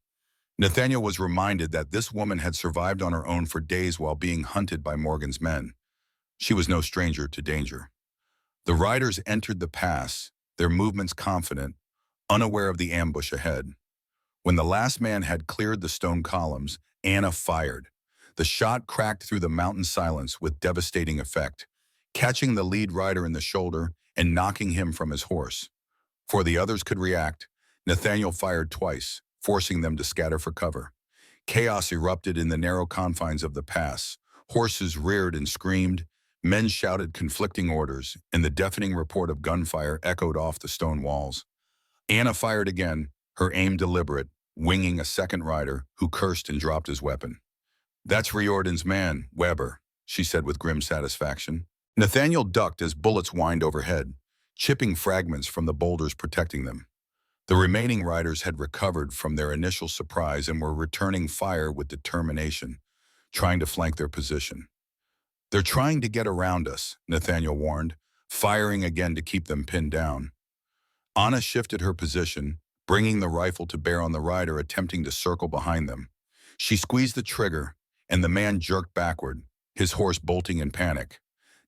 Speaker 1: Nathaniel was reminded that this woman had survived on her own for days while being hunted by Morgan's men. She was no stranger to danger. The riders entered the pass, their movements confident, unaware of the ambush ahead. When the last man had cleared the stone columns, Anna fired. The shot cracked through the mountain silence with devastating effect, catching the lead rider in the shoulder and knocking him from his horse. Before the others could react, Nathaniel fired twice, forcing them to scatter for cover. Chaos erupted in the narrow confines of the pass. Horses reared and screamed, men shouted conflicting orders, and the deafening report of gunfire echoed off the stone walls. Anna fired again, her aim deliberate, winging a second rider who cursed and dropped his weapon. That's Riordan's man, Weber, she said with grim satisfaction. Nathaniel ducked as bullets whined overhead, chipping fragments from the boulders protecting them. The remaining riders had recovered from their initial surprise and were returning fire with determination, trying to flank their position. They're trying to get around us, Nathaniel warned, firing again to keep them pinned down. Anna shifted her position, bringing the rifle to bear on the rider attempting to circle behind them. She squeezed the trigger, and the man jerked backward, his horse bolting in panic.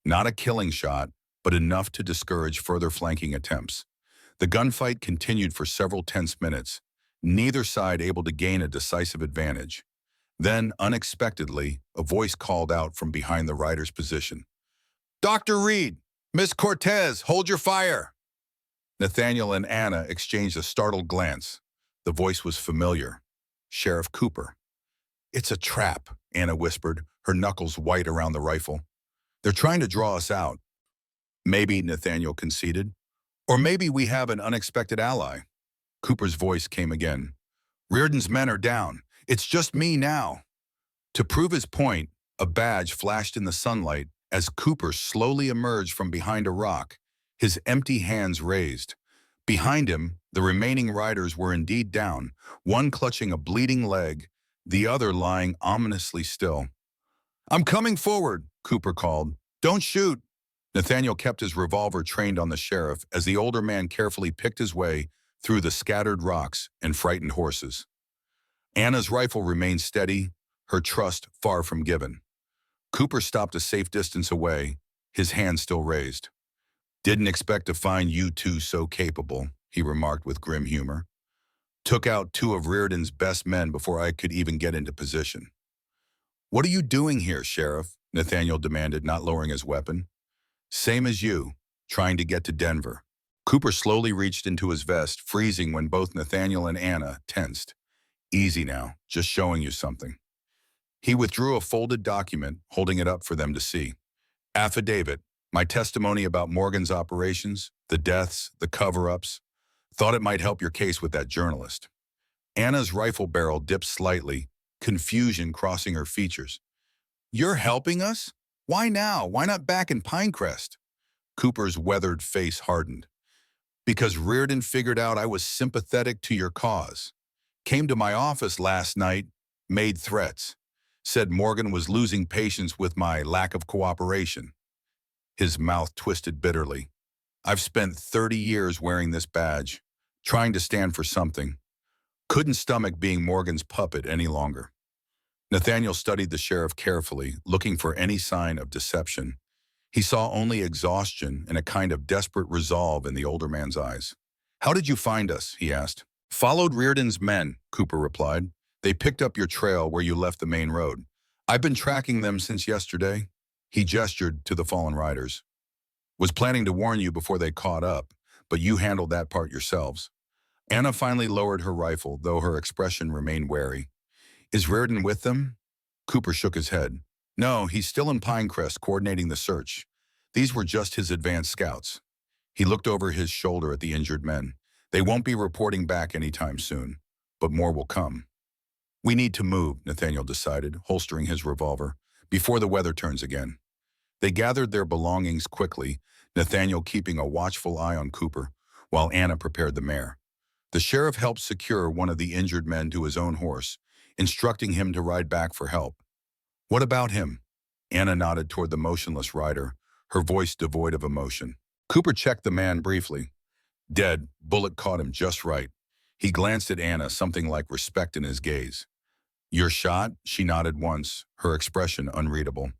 Speaker 1: Not a killing shot, but enough to discourage further flanking attempts. The gunfight continued for several tense minutes, neither side able to gain a decisive advantage. Then, unexpectedly, a voice called out from behind the rider's position. "Dr. Reed! Miss Cortez, hold your fire!" Nathaniel and Anna exchanged a startled glance. The voice was familiar. Sheriff Cooper. "It's a trap," Anna whispered, her knuckles white around the rifle. "They're trying to draw us out." "Maybe," Nathaniel conceded. "Or maybe we have an unexpected ally." Cooper's voice came again. "Reardon's men are down. It's just me now." To prove his point, a badge flashed in the sunlight as Cooper slowly emerged from behind a rock, his empty hands raised. Behind him, the remaining riders were indeed down, one clutching a bleeding leg, the other lying ominously still. "I'm coming forward," Cooper called. "Don't shoot." Nathaniel kept his revolver trained on the sheriff as the older man carefully picked his way through the scattered rocks and frightened horses. Anna's rifle remained steady, her trust far from given. Cooper stopped a safe distance away, his hand still raised. "Didn't expect to find you two so capable," he remarked with grim humor. "Took out two of Reardon's best men before I could even get into position." "What are you doing here, Sheriff?" Nathaniel demanded, not lowering his weapon. "Same as you, trying to get to Denver." Cooper slowly reached into his vest, freezing when both Nathaniel and Anna tensed. "Easy now, just showing you something." He withdrew a folded document, holding it up for them to see. "Affidavit, my testimony about Morgan's operations, the deaths, the cover-ups. Thought it might help your case with that journalist." Anna's rifle barrel dipped slightly, confusion crossing her features. "You're helping us? Why now? Why not back in Pinecrest?" Cooper's weathered face hardened. "Because Reardon figured out I was sympathetic to your cause. Came to my office last night, made threats. Said Morgan was losing patience with my lack of cooperation." His mouth twisted bitterly. "I've spent 30 years wearing this badge, trying to stand for something. Couldn't stomach being Morgan's puppet any longer." Nathaniel studied the sheriff carefully, looking for any sign of deception. He saw only exhaustion and a kind of desperate resolve in the older man's eyes. "How did you find us?" he asked. "Followed Reardon's men," Cooper replied. "They picked up your trail where you left the main road. I've been tracking them since yesterday." He gestured to the fallen riders. "Was planning to warn you before they caught up, but you handled that part yourselves." Anna finally lowered her rifle, though her expression remained wary. "Is Reardon with them?" Cooper shook his head. "No, he's still in Pinecrest coordinating the search. These were just his advanced scouts." He looked over his shoulder at the injured men. "They won't be reporting back anytime soon, but more will come." "We need to move," Nathaniel decided, holstering his revolver, "before the weather turns again." They gathered their belongings quickly, Nathaniel keeping a watchful eye on Cooper, while Anna prepared the mare. The sheriff helped secure one of the injured men to his own horse, instructing him to ride back for help. "What about him?" Anna nodded toward the motionless rider, her voice devoid of emotion. Cooper checked the man briefly. "Dead. Bullet caught him just right." He glanced at Anna, something like respect in his gaze. "You're shot?" She nodded once, her expression unreadable.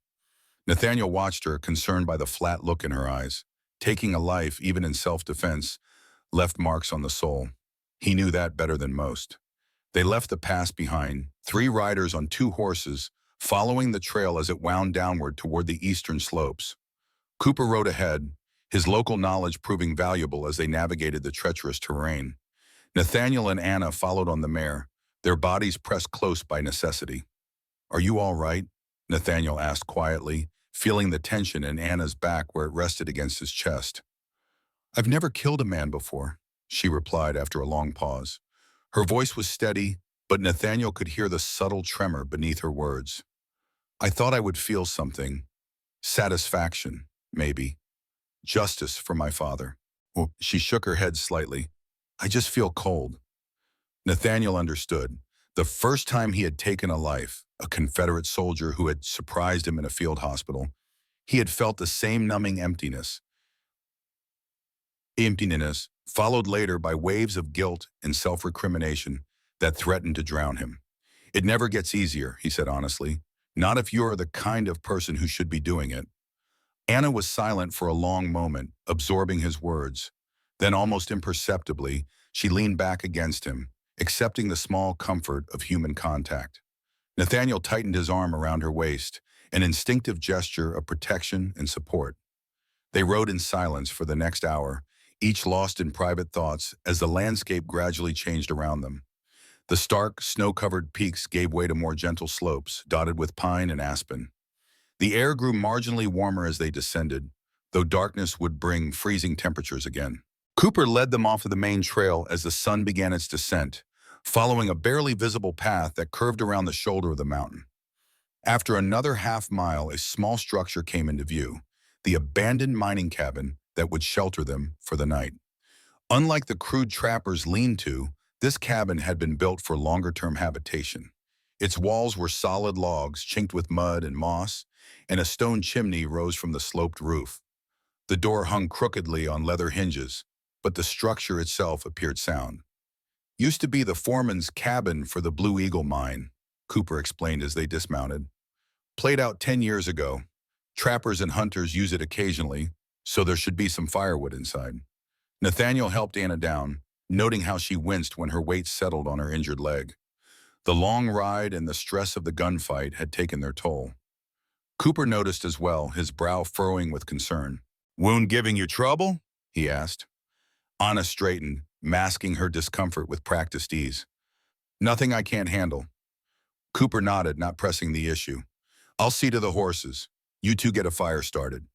Speaker 1: Nathaniel watched her, concerned by the flat look in her eyes. Taking a life, even in self-defense, left marks on the soul. He knew that better than most. They left the pass behind, 3 riders on 2 horses, following the trail as it wound downward toward the eastern slopes. Cooper rode ahead, his local knowledge proving valuable as they navigated the treacherous terrain. Nathaniel and Anna followed on the mare, their bodies pressed close by necessity. "Are you all right?" Nathaniel asked quietly, feeling the tension in Anna's back where it rested against his chest. "I've never killed a man before," she replied after a long pause. Her voice was steady, but Nathaniel could hear the subtle tremor beneath her words. "I thought I would feel something. Satisfaction, maybe. Justice for my father." Well, she shook her head slightly. "I just feel cold." Nathaniel understood. The first time he had taken a life, a Confederate soldier who had surprised him in a field hospital, he had felt the same numbing emptiness followed later by waves of guilt and self-recrimination that threatened to drown him. It never gets easier, he said honestly. Not if you're the kind of person who should be doing it. Anna was silent for a long moment, absorbing his words. Then almost imperceptibly, she leaned back against him, accepting the small comfort of human contact. Nathaniel tightened his arm around her waist, an instinctive gesture of protection and support. They rode in silence for the next hour, each lost in private thoughts as the landscape gradually changed around them. The stark, snow-covered peaks gave way to more gentle slopes, dotted with pine and aspen. The air grew marginally warmer as they descended, though darkness would bring freezing temperatures again. Cooper led them off of the main trail as the sun began its descent, following a barely visible path that curved around the shoulder of the mountain. After another half-mile, a small structure came into view, the abandoned mining cabin that would shelter them for the night. Unlike the crude trappers' lean-to, this cabin had been built for longer-term habitation. Its walls were solid logs chinked with mud and moss, and a stone chimney rose from the sloped roof. The door hung crookedly on leather hinges, but the structure itself appeared sound. Used to be the foreman's cabin for the Blue Eagle mine, Cooper explained as they dismounted. Played out 10 years ago. Trappers and hunters use it occasionally, so there should be some firewood inside. Nathaniel helped Anna down, noting how she winced when her weight settled on her injured leg. The long ride and the stress of the gunfight had taken their toll. Cooper noticed as well, his brow furrowing with concern. "Wound giving you trouble?" he asked. Anna straightened, masking her discomfort with practiced ease. "Nothing I can't handle." Cooper nodded, not pressing the issue. "I'll see to the horses. You two get a fire started."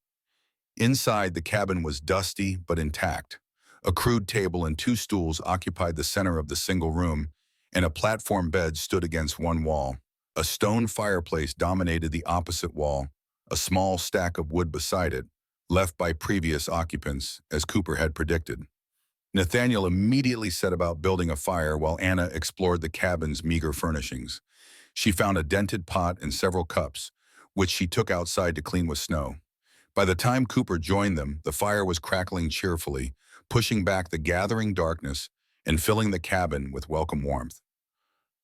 Speaker 1: Inside, the cabin was dusty but intact. A crude table and two stools occupied the center of the single room, and a platform bed stood against one wall. A stone fireplace dominated the opposite wall, a small stack of wood beside it, left by previous occupants, as Cooper had predicted. Nathaniel immediately set about building a fire while Anna explored the cabin's meager furnishings. She found a dented pot and several cups, which she took outside to clean with snow. By the time Cooper joined them, the fire was crackling cheerfully, pushing back the gathering darkness and filling the cabin with welcome warmth.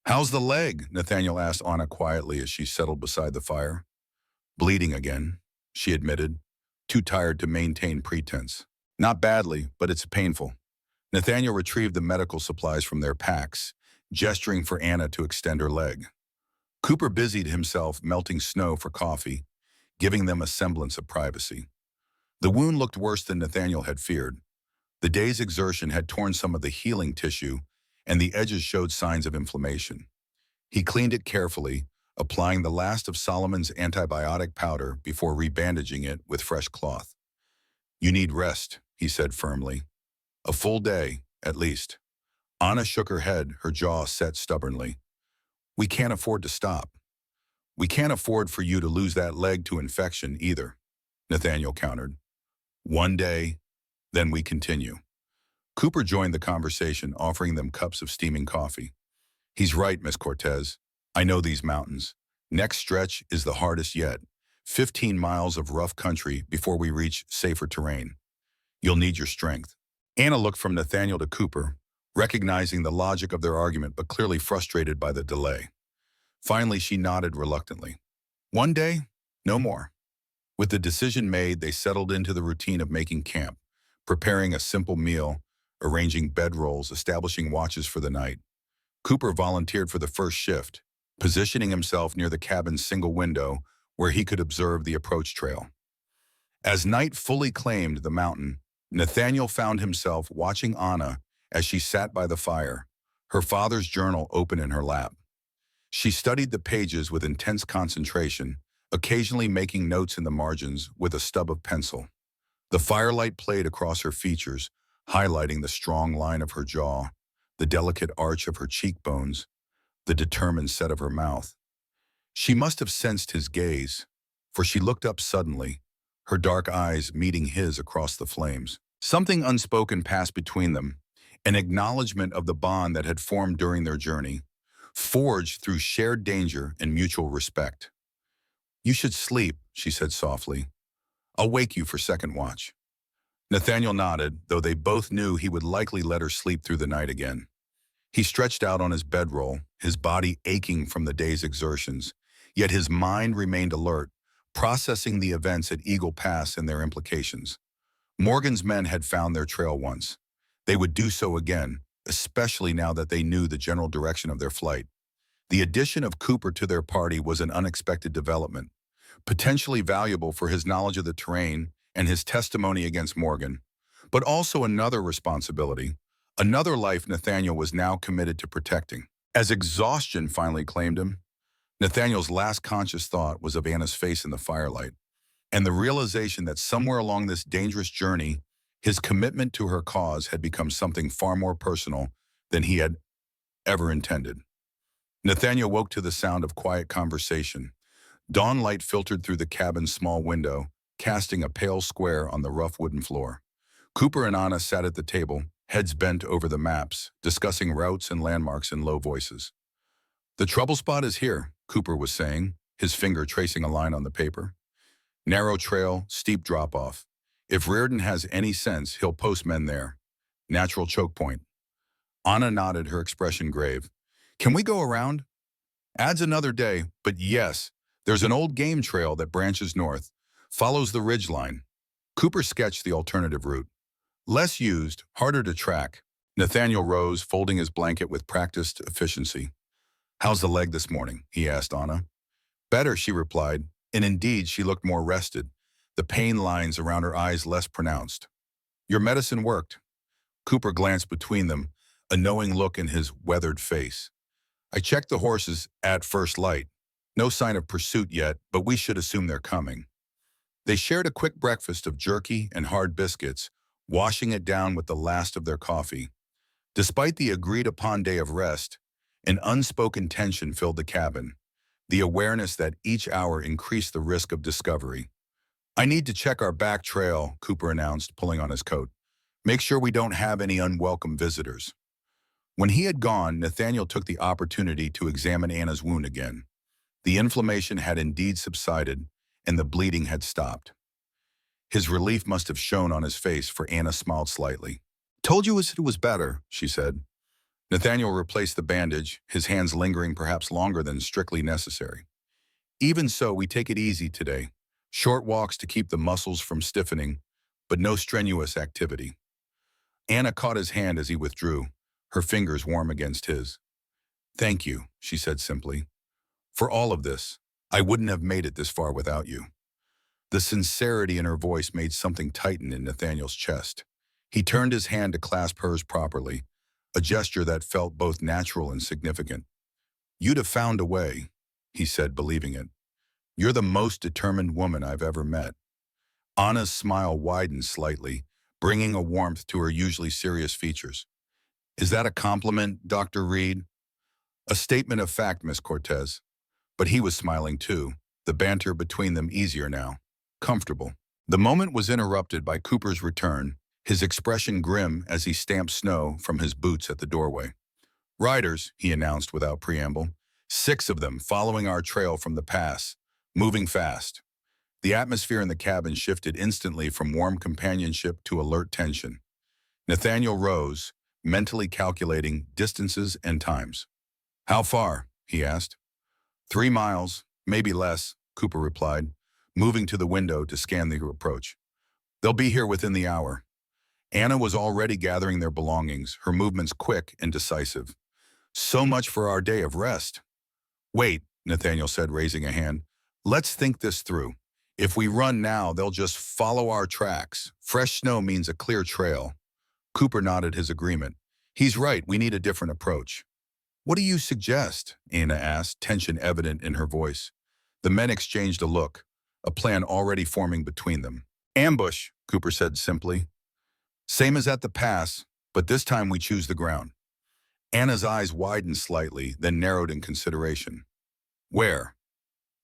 Speaker 1: "How's the leg?" Nathaniel asked Anna quietly as she settled beside the fire. "Bleeding again," she admitted, too tired to maintain pretense. "Not badly, but it's painful." Nathaniel retrieved the medical supplies from their packs, gesturing for Anna to extend her leg. Cooper busied himself melting snow for coffee, giving them a semblance of privacy. The wound looked worse than Nathaniel had feared. The day's exertion had torn some of the healing tissue, and the edges showed signs of inflammation. He cleaned it carefully, applying the last of Solomon's antibiotic powder before rebandaging it with fresh cloth. "You need rest," he said firmly. "A full day, at least." Anna shook her head, her jaw set stubbornly. "We can't afford to stop." "We can't afford for you to lose that leg to infection either," Nathaniel countered. "One day, then we continue." Cooper joined the conversation, offering them cups of steaming coffee. "He's right, Miss Cortez. I know these mountains. Next stretch is the hardest yet. 15 miles of rough country before we reach safer terrain. You'll need your strength." Anna looked from Nathaniel to Cooper, recognizing the logic of their argument but clearly frustrated by the delay. Finally, she nodded reluctantly. "One day, no more." With the decision made, they settled into the routine of making camp, preparing a simple meal, arranging bedrolls, establishing watches for the night. Cooper volunteered for the first shift, positioning himself near the cabin's single window where he could observe the approach trail. As night fully claimed the mountain, Nathaniel found himself watching Anna as she sat by the fire, her father's journal open in her lap. She studied the pages with intense concentration, occasionally making notes in the margins with a stub of pencil. The firelight played across her features, highlighting the strong line of her jaw, the delicate arch of her cheekbones, the determined set of her mouth. She must have sensed his gaze, for she looked up suddenly, her dark eyes meeting his across the flames. Something unspoken passed between them, an acknowledgement of the bond that had formed during their journey, forged through shared danger and mutual respect. "You should sleep," she said softly. "I'll wake you for second watch." Nathaniel nodded, though they both knew he would likely let her sleep through the night again. He stretched out on his bedroll, his body aching from the day's exertions, yet his mind remained alert, processing the events at Eagle Pass and their implications. Morgan's men had found their trail once. They would do so again, especially now that they knew the general direction of their flight. The addition of Cooper to their party was an unexpected development, potentially valuable for his knowledge of the terrain and his testimony against Morgan, but also another responsibility, another life Nathaniel was now committed to protecting. As exhaustion finally claimed him, Nathaniel's last conscious thought was of Anna's face in the firelight, and the realization that somewhere along this dangerous journey, his commitment to her cause had become something far more personal than he had ever intended. Nathaniel woke to the sound of quiet conversation. Dawn light filtered through the cabin's small window, casting a pale square on the rough wooden floor. Cooper and Anna sat at the table, heads bent over the maps, discussing routes and landmarks in low voices. "The trouble spot is here," Cooper was saying, his finger tracing a line on the paper. "Narrow trail, steep drop-off. If Reardon has any sense, he'll post men there. Natural choke point." Anna nodded, her expression grave. "Can we go around?" "Adds another day, but yes, there's an old game trail that branches north, follows the ridgeline." Cooper sketched the alternative route. Less used, harder to track. Nathaniel rose, folding his blanket with practiced efficiency. "How's the leg this morning?" he asked Anna. "Better," she replied, and indeed she looked more rested, the pain lines around her eyes less pronounced. "Your medicine worked." Cooper glanced between them, a knowing look in his weathered face. "I checked the horses at first light. No sign of pursuit yet, but we should assume they're coming." They shared a quick breakfast of jerky and hard biscuits, washing it down with the last of their coffee. Despite the agreed-upon day of rest, an unspoken tension filled the cabin, the awareness that each hour increased the risk of discovery. "I need to check our back trail," Cooper announced, pulling on his coat. "Make sure we don't have any unwelcome visitors." When he had gone, Nathaniel took the opportunity to examine Anna's wound again. The inflammation had indeed subsided, and the bleeding had stopped. His relief must have shown on his face, for Anna smiled slightly. "Told you it was better," she said. Nathaniel replaced the bandage, his hands lingering perhaps longer than strictly necessary. "Even so, we take it easy today. Short walks to keep the muscles from stiffening, but no strenuous activity." Anna caught his hand as he withdrew, her fingers warm against his. "Thank you," she said simply. "For all of this. I wouldn't have made it this far without you." The sincerity in her voice made something tighten in Nathaniel's chest. He turned his hand to clasp hers properly, a gesture that felt both natural and significant. "You'd have found a way," he said, believing it. "You're the most determined woman I've ever met." Anna's smile widened slightly, bringing a warmth to her usually serious features. "Is that a compliment, Dr. Reed?" "A statement of fact, Miss Cortez." But he was smiling too, the banter between them easier now, comfortable. The moment was interrupted by Cooper's return, his expression grim as he stamped snow from his boots at the doorway. "Riders," he announced without preamble. "6 of them following our trail from the pass, moving fast." The atmosphere in the cabin shifted instantly from warm companionship to alert tension. Nathaniel rose, mentally calculating distances and times. "How far?" he asked. 3 miles, maybe less," Cooper replied, moving to the window to scan the approach. "They'll be here within the hour." Anna was already gathering their belongings, her movements quick and decisive. "So much for our day of rest." "Wait," Nathaniel said, raising a hand. "Let's think this through. If we run now, they'll just follow our tracks. Fresh snow means a clear trail." Cooper nodded his agreement. "He's right, we need a different approach." "What do you suggest?" Anna asked, tension evident in her voice. The men exchanged a look, a plan already forming between them. "Ambush," Cooper said simply. "Same as at the pass, but this time we choose the ground." Anna's eyes widened slightly, then narrowed in consideration. "Where?"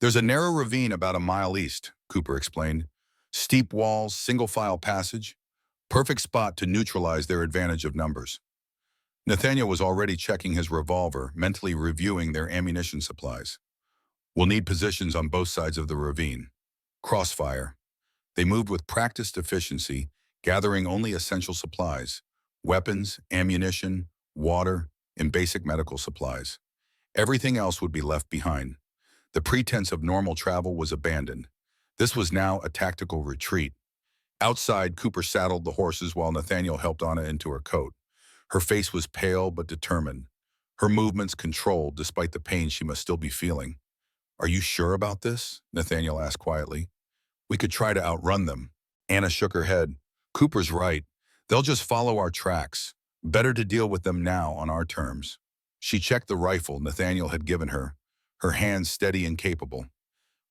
Speaker 1: "There's a narrow ravine about a mile east," Cooper explained. "Steep walls, single-file passage. Perfect spot to neutralize their advantage of numbers." Nathaniel was already checking his revolver, mentally reviewing their ammunition supplies. "We'll need positions on both sides of the ravine. Crossfire." They moved with practiced efficiency, gathering only essential supplies, weapons, ammunition, water, and basic medical supplies. Everything else would be left behind. The pretense of normal travel was abandoned. This was now a tactical retreat. Outside, Cooper saddled the horses while Nathaniel helped Anna into her coat. Her face was pale but determined, her movements controlled despite the pain she must still be feeling. "Are you sure about this?" Nathaniel asked quietly. "We could try to outrun them." Anna shook her head. "Cooper's right. They'll just follow our tracks. Better to deal with them now on our terms." She checked the rifle Nathaniel had given her hands steady and capable.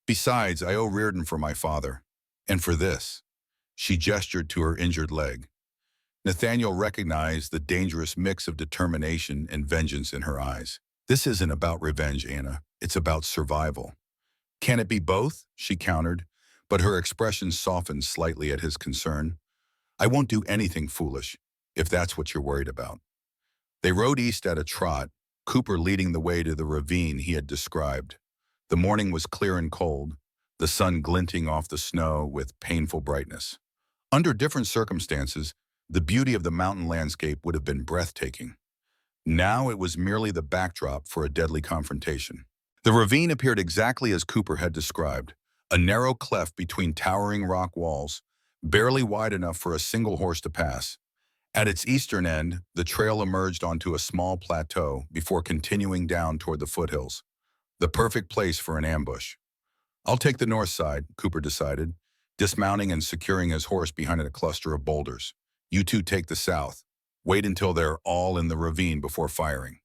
Speaker 1: "Besides, I owe Reardon for my father. And for this." She gestured to her injured leg. Nathaniel recognized the dangerous mix of determination and vengeance in her eyes. "This isn't about revenge, Anna. It's about survival." "Can it be both?" she countered, but her expression softened slightly at his concern. "I won't do anything foolish, if that's what you're worried about." They rode east at a trot, Cooper leading the way to the ravine he had described. The morning was clear and cold, the sun glinting off the snow with painful brightness. Under different circumstances, the beauty of the mountain landscape would have been breathtaking. Now it was merely the backdrop for a deadly confrontation. The ravine appeared exactly as Cooper had described, a narrow cleft between towering rock walls, barely wide enough for a single horse to pass. At its eastern end, the trail emerged onto a small plateau before continuing down toward the foothills. The perfect place for an ambush. "I'll take the north side," Cooper decided, dismounting and securing his horse behind a cluster of boulders. "You two take the south. Wait until they're all in the ravine before firing."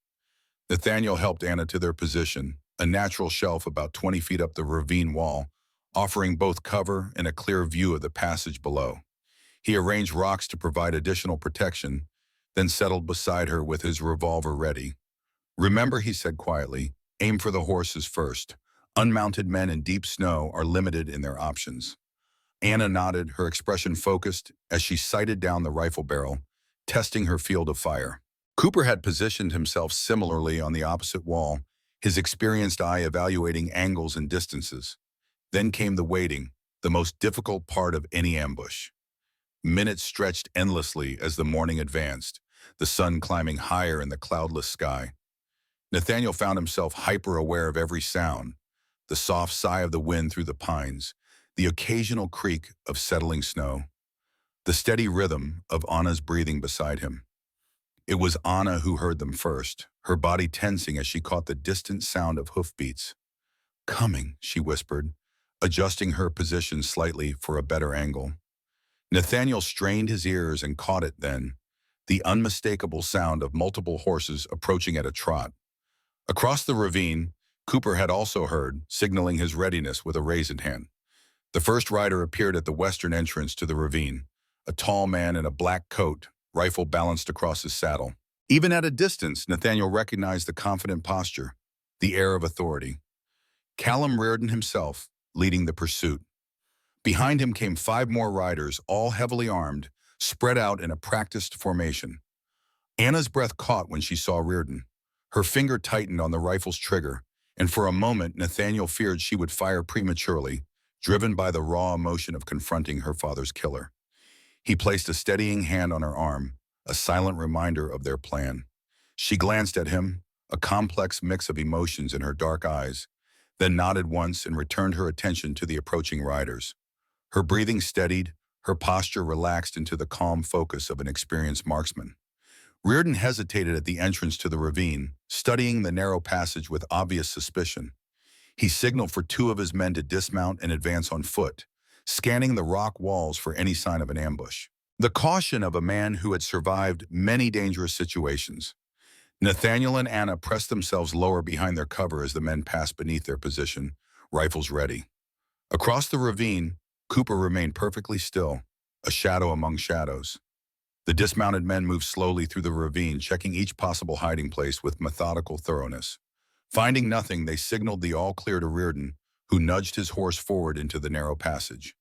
Speaker 1: Nathaniel helped Anna to their position, a natural shelf about 20 feet up the ravine wall, offering both cover and a clear view of the passage below. He arranged rocks to provide additional protection, then settled beside her with his revolver ready. "Remember," he said quietly, "aim for the horses first. Unmounted men in deep snow are limited in their options." Anna nodded, her expression focused as she sighted down the rifle barrel, testing her field of fire. Cooper had positioned himself similarly on the opposite wall, his experienced eye evaluating angles and distances. Then came the waiting, the most difficult part of any ambush. Minutes stretched endlessly as the morning advanced, the sun climbing higher in the cloudless sky. Nathaniel found himself hyper-aware of every sound, the soft sigh of the wind through the pines, the occasional creak of settling snow, the steady rhythm of Anna's breathing beside him. It was Anna who heard them first, her body tensing as she caught the distant sound of hoofbeats. "Coming," she whispered, adjusting her position slightly for a better angle. Nathaniel strained his ears and caught it then, the unmistakable sound of multiple horses approaching at a trot. Across the ravine, Cooper had also heard, signaling his readiness with a raised hand. The first rider appeared at the western entrance to the ravine, a tall man in a black coat, rifle balanced across his saddle. Even at a distance, Nathaniel recognized the confident posture, the air of authority. Callum Reardon himself, leading the pursuit. Behind him came 5 more riders, all heavily armed, spread out in a practiced formation. Anna's breath caught when she saw Reardon. Her finger tightened on the rifle's trigger, and for a moment Nathaniel feared she would fire prematurely, driven by the raw emotion of confronting her father's killer. He placed a steadying hand on her arm, a silent reminder of their plan. She glanced at him, a complex mix of emotions in her dark eyes, then nodded once and returned her attention to the approaching riders. Her breathing steadied, her posture relaxed into the calm focus of an experienced marksman. Reardon hesitated at the entrance to the ravine, studying the narrow passage with obvious suspicion. He signaled for 2 of his men to dismount and advance on foot, scanning the rock walls for any sign of an ambush. The caution of a man who had survived many dangerous situations. Nathaniel and Anna pressed themselves lower behind their cover as the men passed beneath their position, rifles ready. Across the ravine, Cooper remained perfectly still, a shadow among shadows. The dismounted men moved slowly through the ravine, checking each possible hiding place with methodical thoroughness. Finding nothing, they signaled the all-clear to Reardon, who nudged his horse forward into the narrow passage.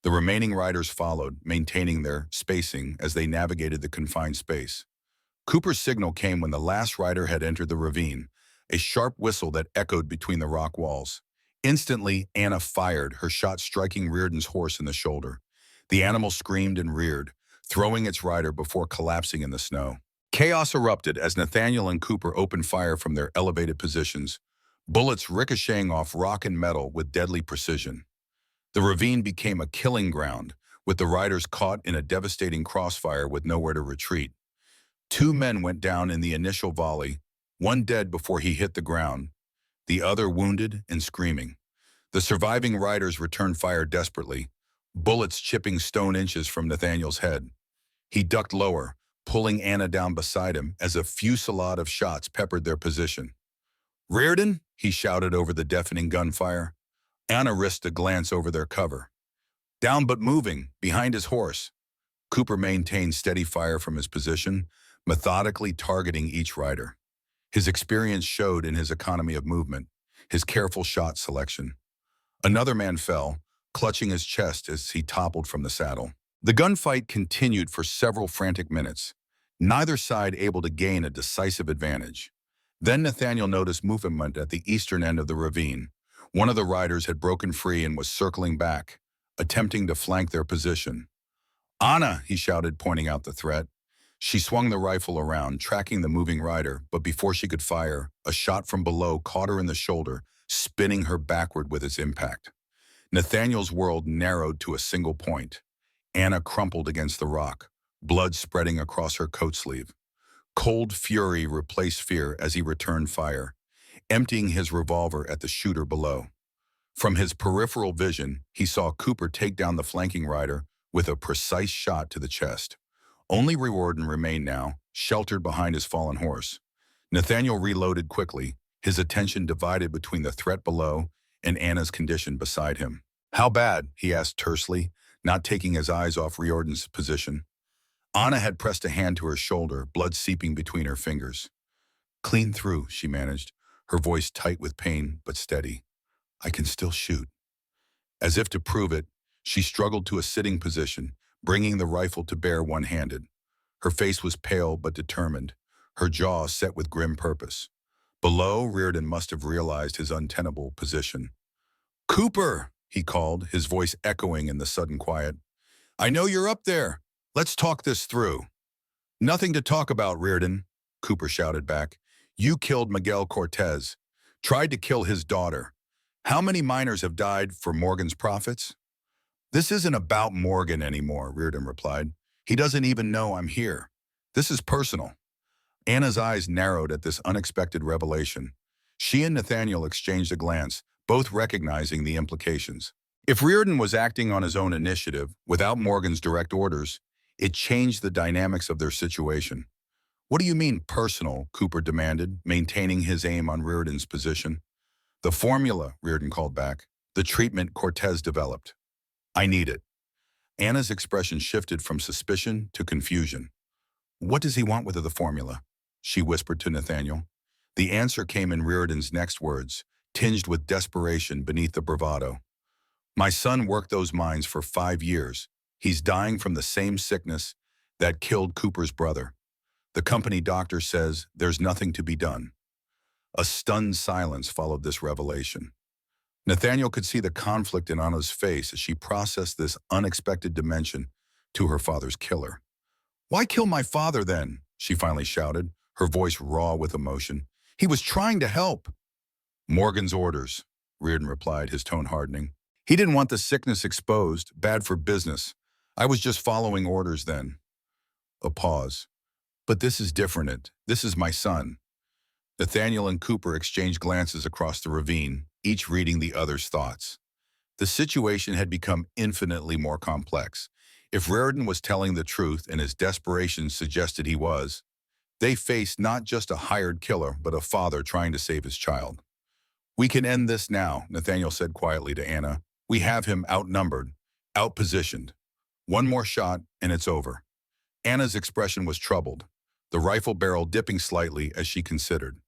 Speaker 1: The remaining riders followed, maintaining their spacing as they navigated the confined space. Cooper's signal came when the last rider had entered the ravine, a sharp whistle that echoed between the rock walls. Instantly, Anna fired, her shot striking Reardon's horse in the shoulder. The animal screamed and reared, throwing its rider before collapsing in the snow. Chaos erupted as Nathaniel and Cooper opened fire from their elevated positions, bullets ricocheting off rock and metal with deadly precision. The ravine became a killing ground, with the riders caught in a devastating crossfire with nowhere to retreat. Two men went down in the initial volley, one dead before he hit the ground, the other wounded and screaming. The surviving riders returned fire desperately, bullets chipping stone inches from Nathaniel's head. He ducked lower, pulling Anna down beside him as a fusillade of shots peppered their position. "Reardon," he shouted over the deafening gunfire. Anna risked a glance over their cover. Down but moving, behind his horse. Cooper maintained steady fire from his position, methodically targeting each rider. His experience showed in his economy of movement, his careful shot selection. Another man fell, clutching his chest as he toppled from the saddle. The gunfight continued for several frantic minutes, neither side able to gain a decisive advantage. Then Nathaniel noticed movement at the eastern end of the ravine. One of the riders had broken free and was circling back, attempting to flank their position. "Anna," he shouted, pointing out the threat. She swung the rifle around, tracking the moving rider, but before she could fire, a shot from below caught her in the shoulder, spinning her backward with its impact. Nathaniel's world narrowed to a single point. Anna crumpled against the rock, blood spreading across her coat sleeve. Cold fury replaced fear as he returned fire, emptying his revolver at the shooter below. From his peripheral vision, he saw Cooper take down the flanking rider with a precise shot to the chest. Only Riordan remained now, sheltered behind his fallen horse. Nathaniel reloaded quickly, his attention divided between the threat below and Anna's condition beside him. "How bad?" he asked tersely, not taking his eyes off Riordan's position. Anna had pressed a hand to her shoulder, blood seeping between her fingers. "Clean through," she managed, her voice tight with pain but steady. "I can still shoot." As if to prove it, she struggled to a sitting position, bringing the rifle to bear one-handed. Her face was pale but determined, her jaw set with grim purpose. Below, Riordan must have realized his untenable position. "Cooper!" he called, his voice echoing in the sudden quiet. "I know you're up there. Let's talk this through." "Nothing to talk about, Riordan," Cooper shouted back. "You killed Miguel Cortez, tried to kill his daughter. How many miners have died for Morgan's profits?" "This isn't about Morgan anymore," Riordan replied. "He doesn't even know I'm here. This is personal." Anna's eyes narrowed at this unexpected revelation. She and Nathaniel exchanged a glance, both recognizing the implications. If Riordan was acting on his own initiative, without Morgan's direct orders, it changed the dynamics of their situation. "What do you mean, personal?" Cooper demanded, maintaining his aim on Riordan's position. "The formula," Riordan called back. "The treatment Cortez developed. I need it." Anna's expression shifted from suspicion to confusion. "What does he want with the formula?" she whispered to Nathaniel. The answer came in Riordan's next words, tinged with desperation beneath the bravado. "My son worked those mines for 5 years. He's dying from the same sickness that killed Cooper's brother. The company doctor says there's nothing to be done." A stunned silence followed this revelation. Nathaniel could see the conflict in Anna's face as she processed this unexpected dimension to her father's killer. "Why kill my father then?" she finally shouted, her voice raw with emotion. "He was trying to help." "Morgan's orders," Riordan replied, his tone hardening. "He didn't want the sickness exposed, bad for business. I was just following orders then." A pause. "But this is different. This is my son." Nathaniel and Cooper exchanged glances across the ravine, each reading the other's thoughts. The situation had become infinitely more complex. If Riordan was telling the truth and his desperation suggested he was, they faced not just a hired killer, but a father trying to save his child. "We can end this now," Nathaniel said quietly to Anna. "We have him outnumbered, outpositioned. One more shot, and it's over." Anna's expression was troubled, the rifle barrel dipping slightly as she considered.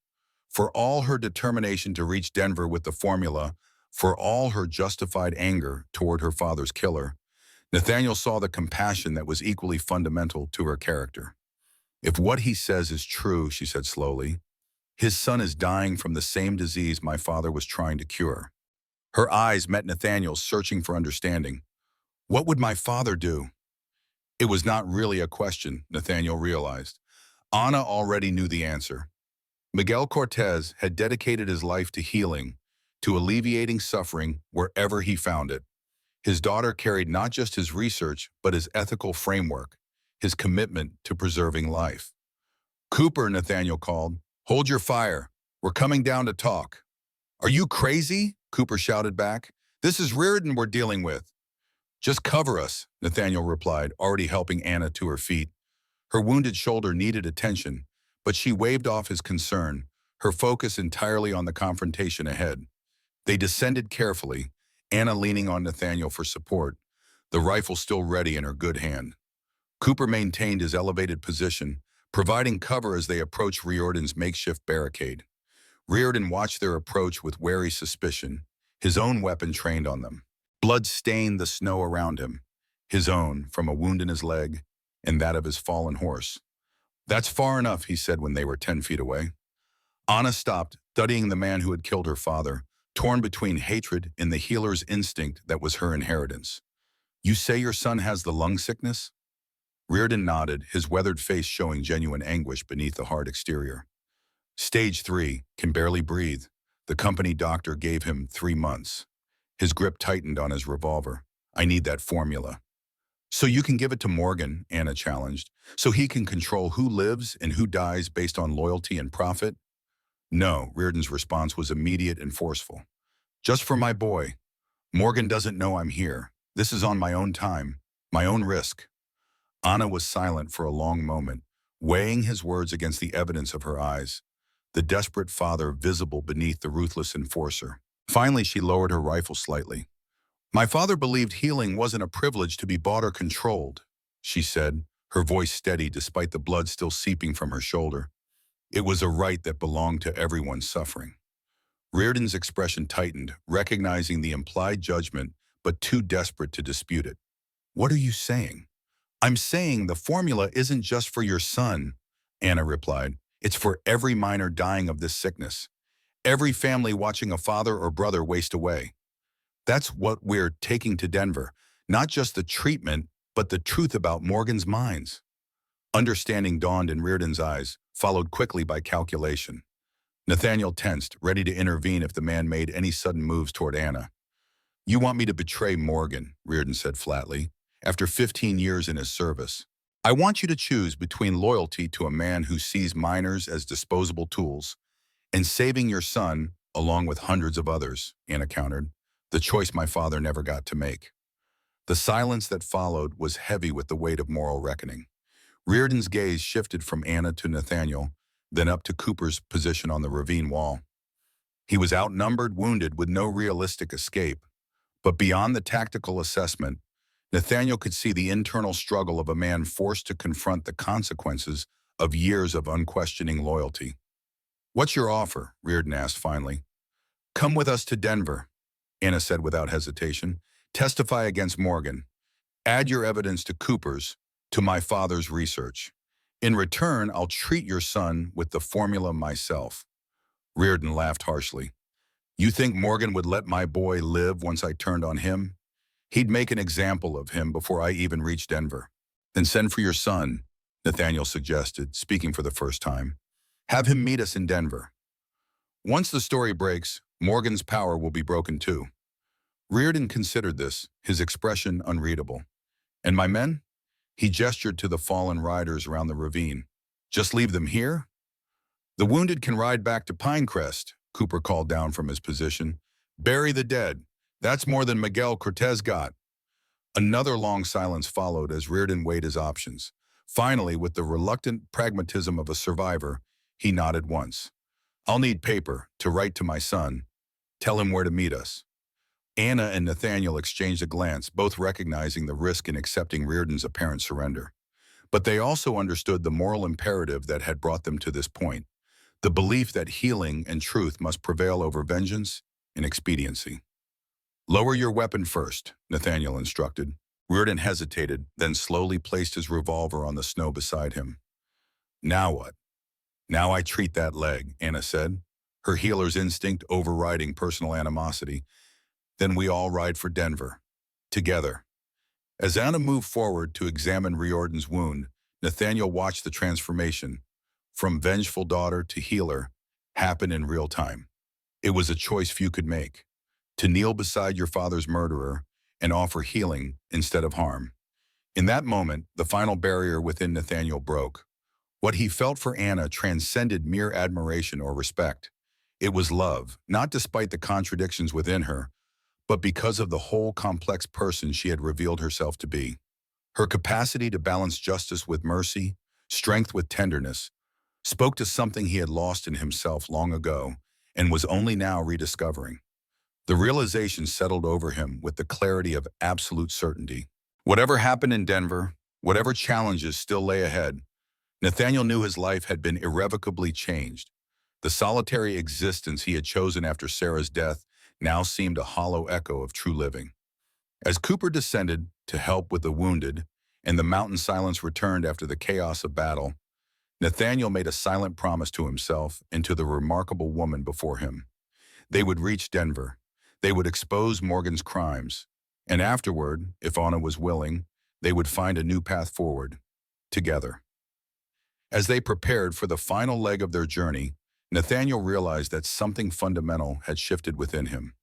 Speaker 1: For all her determination to reach Denver with the formula, for all her justified anger toward her father's killer, Nathaniel saw the compassion that was equally fundamental to her character. "If what he says is true," she said slowly, "his son is dying from the same disease my father was trying to cure." Her eyes met Nathaniel's, searching for understanding. "What would my father do?" It was not really a question, Nathaniel realized. Ana already knew the answer. Miguel Cortez had dedicated his life to healing, to alleviating suffering wherever he found it. His daughter carried not just his research, but his ethical framework, his commitment to preserving life. Cooper, Nathaniel called. Hold your fire. We're coming down to talk. Are you crazy? Cooper shouted back. This is Reardon we're dealing with. Just cover us, Nathaniel replied, already helping Anna to her feet. Her wounded shoulder needed attention, but she waved off his concern, her focus entirely on the confrontation ahead. They descended carefully, Anna leaning on Nathaniel for support, the rifle still ready in her good hand. Cooper maintained his elevated position, providing cover as they approached Riordan's makeshift barricade. Riordan watched their approach with wary suspicion, his own weapon trained on them. Blood stained the snow around him, his own from a wound in his leg and that of his fallen horse. That's far enough, he said when they were 10 feet away. Anna stopped, studying the man who had killed her father, torn between hatred and the healer's instinct that was her inheritance. You say your son has the lung sickness? Reardon nodded, his weathered face showing genuine anguish beneath the hard exterior. Stage 3, can barely breathe. The company doctor gave him 3 months. His grip tightened on his revolver. I need that formula. So you can give it to Morgan, Anna challenged, so he can control who lives and who dies based on loyalty and profit? No, Reardon's response was immediate and forceful. Just for my boy. Morgan doesn't know I'm here. This is on my own time, my own risk. Anna was silent for a long moment, weighing his words against the evidence of her eyes, the desperate father visible beneath the ruthless enforcer. Finally, she lowered her rifle slightly. My father believed healing wasn't a privilege to be bought or controlled, she said, her voice steady despite the blood still seeping from her shoulder. It was a right that belonged to everyone suffering. Reardon's expression tightened, recognizing the implied judgment, but too desperate to dispute it. What are you saying? I'm saying the formula isn't just for your son, Anna replied. It's for every miner dying of this sickness. Every family watching a father or brother waste away. That's what we're taking to Denver. Not just the treatment, but the truth about Morgan's mines. Understanding dawned in Reardon's eyes, followed quickly by calculation. Nathaniel tensed, ready to intervene if the man made any sudden moves toward Anna. You want me to betray Morgan, Reardon said flatly, after 15 years in his service. I want you to choose between loyalty to a man who sees miners as disposable tools and saving your son, along with hundreds of others, Anna countered, the choice my father never got to make. The silence that followed was heavy with the weight of moral reckoning. Reardon's gaze shifted from Anna to Nathaniel, then up to Cooper's position on the ravine wall. He was outnumbered, wounded, with no realistic escape. But beyond the tactical assessment, Nathaniel could see the internal struggle of a man forced to confront the consequences of years of unquestioning loyalty. What's your offer? Reardon asked finally. Come with us to Denver, Anna said without hesitation. Testify against Morgan. Add your evidence to Cooper's, to my father's research. In return, I'll treat your son with the formula myself. Reardon laughed harshly. You think Morgan would let my boy live once I turned on him? He'd make an example of him before I even reached Denver. Then send for your son, Nathaniel suggested, speaking for the first time. Have him meet us in Denver. Once the story breaks, Morgan's power will be broken too. Reardon considered this, his expression unreadable. And my men? He gestured to the fallen riders around the ravine. Just leave them here? The wounded can ride back to Pinecrest, Cooper called down from his position. Bury the dead. That's more than Miguel Cortez got. Another long silence followed as Reardon weighed his options. Finally, with the reluctant pragmatism of a survivor, he nodded once. I'll need paper to write to my son. Tell him where to meet us. Anna and Nathaniel exchanged a glance, both recognizing the risk in accepting Reardon's apparent surrender. But they also understood the moral imperative that had brought them to this point, the belief that healing and truth must prevail over vengeance and expediency. Lower your weapon first, Nathaniel instructed. Reardon hesitated, then slowly placed his revolver on the snow beside him. Now what? Now I treat that leg, Anna said, her healer's instinct overriding personal animosity. Then we all ride for Denver. Together. As Anna moved forward to examine Riordan's wound, Nathaniel watched the transformation, from vengeful daughter to healer, happen in real time. It was a choice few could make: to kneel beside your father's murderer and offer healing instead of harm. In that moment, the final barrier within Nathaniel broke. What he felt for Anna transcended mere admiration or respect. It was love, not despite the contradictions within her, but because of the whole complex person she had revealed herself to be. Her capacity to balance justice with mercy, strength with tenderness, spoke to something he had lost in himself long ago and was only now rediscovering. The realization settled over him with the clarity of absolute certainty. Whatever happened in Denver, whatever challenges still lay ahead, Nathaniel knew his life had been irrevocably changed. The solitary existence he had chosen after Sarah's death now seemed a hollow echo of true living. As Cooper descended to help with the wounded, and the mountain silence returned after the chaos of battle, Nathaniel made a silent promise to himself and to the remarkable woman before him. They would reach Denver. They would expose Morgan's crimes. And afterward, if Anna was willing, they would find a new path forward, together. As they prepared for the final leg of their journey, Nathaniel realized that something fundamental had shifted within him.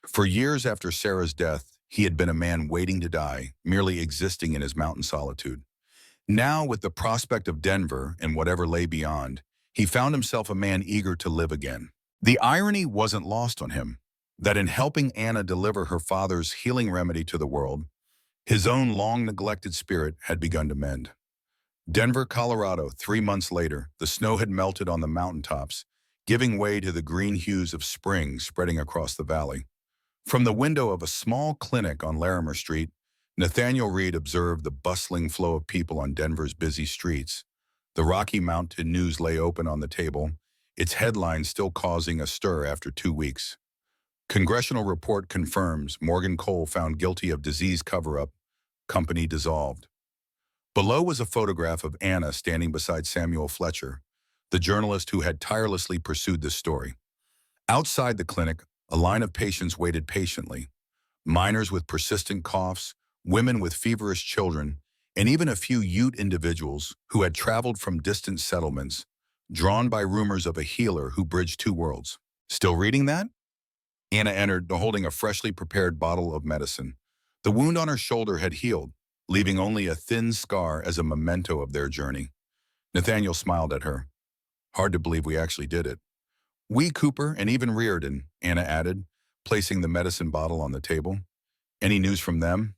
Speaker 1: For years after Sarah's death, he had been a man waiting to die, merely existing in his mountain solitude. Now, with the prospect of Denver and whatever lay beyond, he found himself a man eager to live again. The irony wasn't lost on him, that in helping Anna deliver her father's healing remedy to the world, his own long-neglected spirit had begun to mend. Denver, Colorado, 3 months later, the snow had melted on the mountaintops, giving way to the green hues of spring spreading across the valley. From the window of a small clinic on Larimer Street, Nathaniel Reed observed the bustling flow of people on Denver's busy streets. The Rocky Mountain News lay open on the table, its headlines still causing a stir after 2 weeks. Congressional report confirms Morgan Cole found guilty of disease cover-up, company dissolved. Below was a photograph of Anna standing beside Samuel Fletcher, the journalist who had tirelessly pursued this story. Outside the clinic, a line of patients waited patiently. Miners with persistent coughs, women with feverish children, and even a few Ute individuals who had traveled from distant settlements, drawn by rumors of a healer who bridged two worlds. Still reading that? Anna entered, holding a freshly prepared bottle of medicine. The wound on her shoulder had healed, leaving only a thin scar as a memento of their journey. Nathaniel smiled at her. Hard to believe we actually did it. We, Cooper, and even Riordan, Anna added, placing the medicine bottle on the table. Any news from them?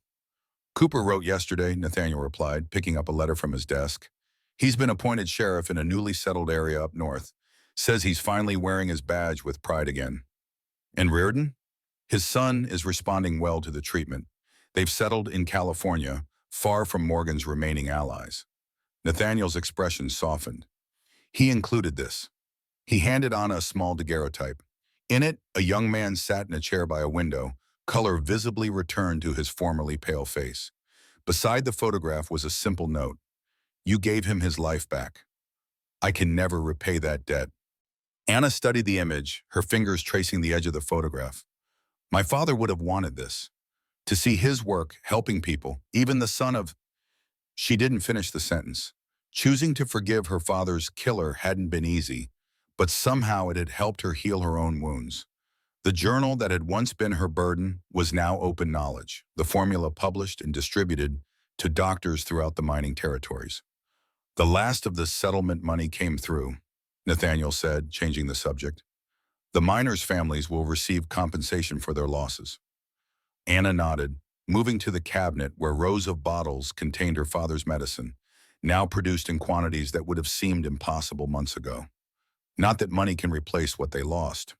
Speaker 1: Cooper wrote yesterday, Nathaniel replied, picking up a letter from his desk. He's been appointed sheriff in a newly settled area up north. Says he's finally wearing his badge with pride again. And Riordan? His son is responding well to the treatment. They've settled in California, far from Morgan's remaining allies. Nathaniel's expression softened. He included this. He handed Anna a small daguerreotype. In it, a young man sat in a chair by a window, color visibly returned to his formerly pale face. Beside the photograph was a simple note. You gave him his life back. I can never repay that debt. Anna studied the image, her fingers tracing the edge of the photograph. My father would have wanted this. To see his work helping people, even the son of... She didn't finish the sentence. Choosing to forgive her father's killer hadn't been easy, but somehow it had helped her heal her own wounds. The journal that had once been her burden was now open knowledge, the formula published and distributed to doctors throughout the mining territories. The last of the settlement money came through, Nathaniel said, changing the subject. The miners' families will receive compensation for their losses. Anna nodded, moving to the cabinet where rows of bottles contained her father's medicine, now produced in quantities that would have seemed impossible months ago. Not that money can replace what they lost.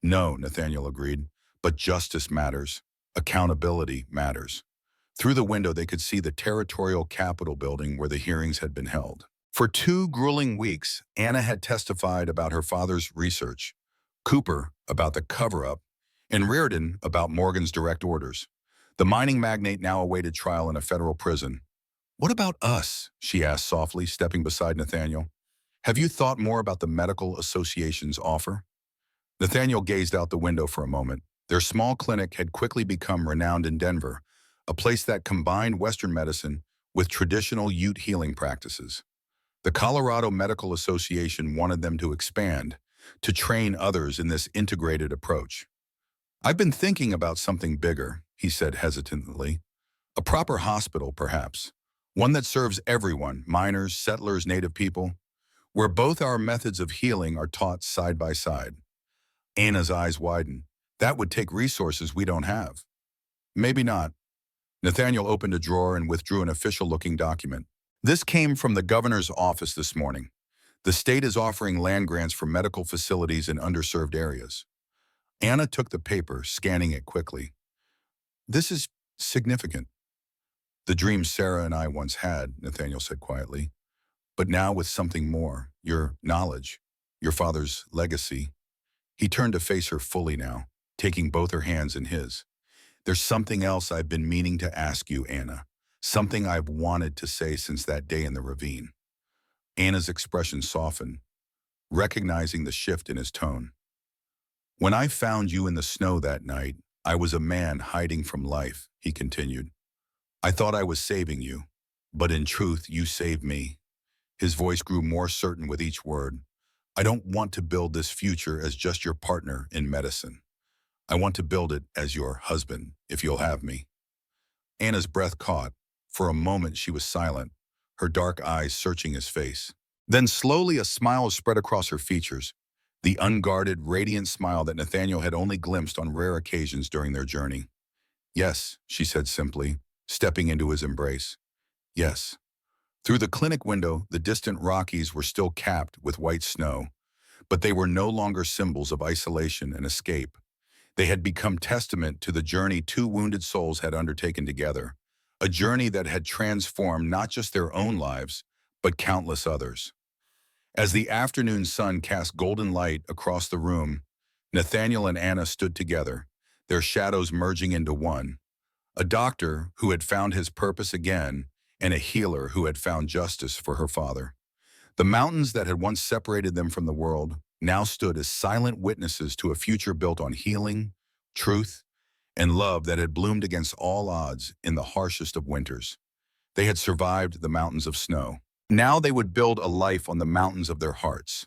Speaker 1: No, Nathaniel agreed, but justice matters. Accountability matters. Through the window, they could see the territorial capitol building where the hearings had been held. For 2 grueling weeks, Anna had testified about her father's research, Cooper about the cover-up, and Riordan about Morgan's direct orders. The mining magnate now awaited trial in a federal prison. What about us? She asked softly, stepping beside Nathaniel. Have you thought more about the medical association's offer? Nathaniel gazed out the window for a moment. Their small clinic had quickly become renowned in Denver, a place that combined Western medicine with traditional Ute healing practices. The Colorado Medical Association wanted them to expand, to train others in this integrated approach. "I've been thinking about something bigger," he said hesitantly. "A proper hospital, perhaps. One that serves everyone, miners, settlers, native people, where both our methods of healing are taught side by side." Anna's eyes widened. "That would take resources we don't have." "Maybe not." Nathaniel opened a drawer and withdrew an official-looking document. "This came from the governor's office this morning. The state is offering land grants for medical facilities in underserved areas." Anna took the paper, scanning it quickly. "This is significant." "The dream Sarah and I once had," Nathaniel said quietly. "But now with something more, your knowledge, your father's legacy." He turned to face her fully now, taking both her hands in his. "There's something else I've been meaning to ask you, Anna. Something I've wanted to say since that day in the ravine." Anna's expression softened, recognizing the shift in his tone. "When I found you in the snow that night, I was a man hiding from life," he continued. "I thought I was saving you, but in truth, you saved me." His voice grew more certain with each word. "I don't want to build this future as just your partner in medicine. I want to build it as your husband, if you'll have me." Anna's breath caught. For a moment she was silent, her dark eyes searching his face. Then slowly a smile spread across her features, the unguarded, radiant smile that Nathaniel had only glimpsed on rare occasions during their journey. "Yes," she said simply, stepping into his embrace. "Yes." Through the clinic window, the distant Rockies were still capped with white snow, but they were no longer symbols of isolation and escape. They had become testament to the journey two wounded souls had undertaken together, a journey that had transformed not just their own lives, but countless others. As the afternoon sun cast golden light across the room, Nathaniel and Anna stood together, their shadows merging into one. A doctor who had found his purpose again, and a healer who had found justice for her father. The mountains that had once separated them from the world now stood as silent witnesses to a future built on healing, truth, and love that had bloomed against all odds in the harshest of winters. They had survived the mountains of snow. Now they would build a life on the mountains of their hearts.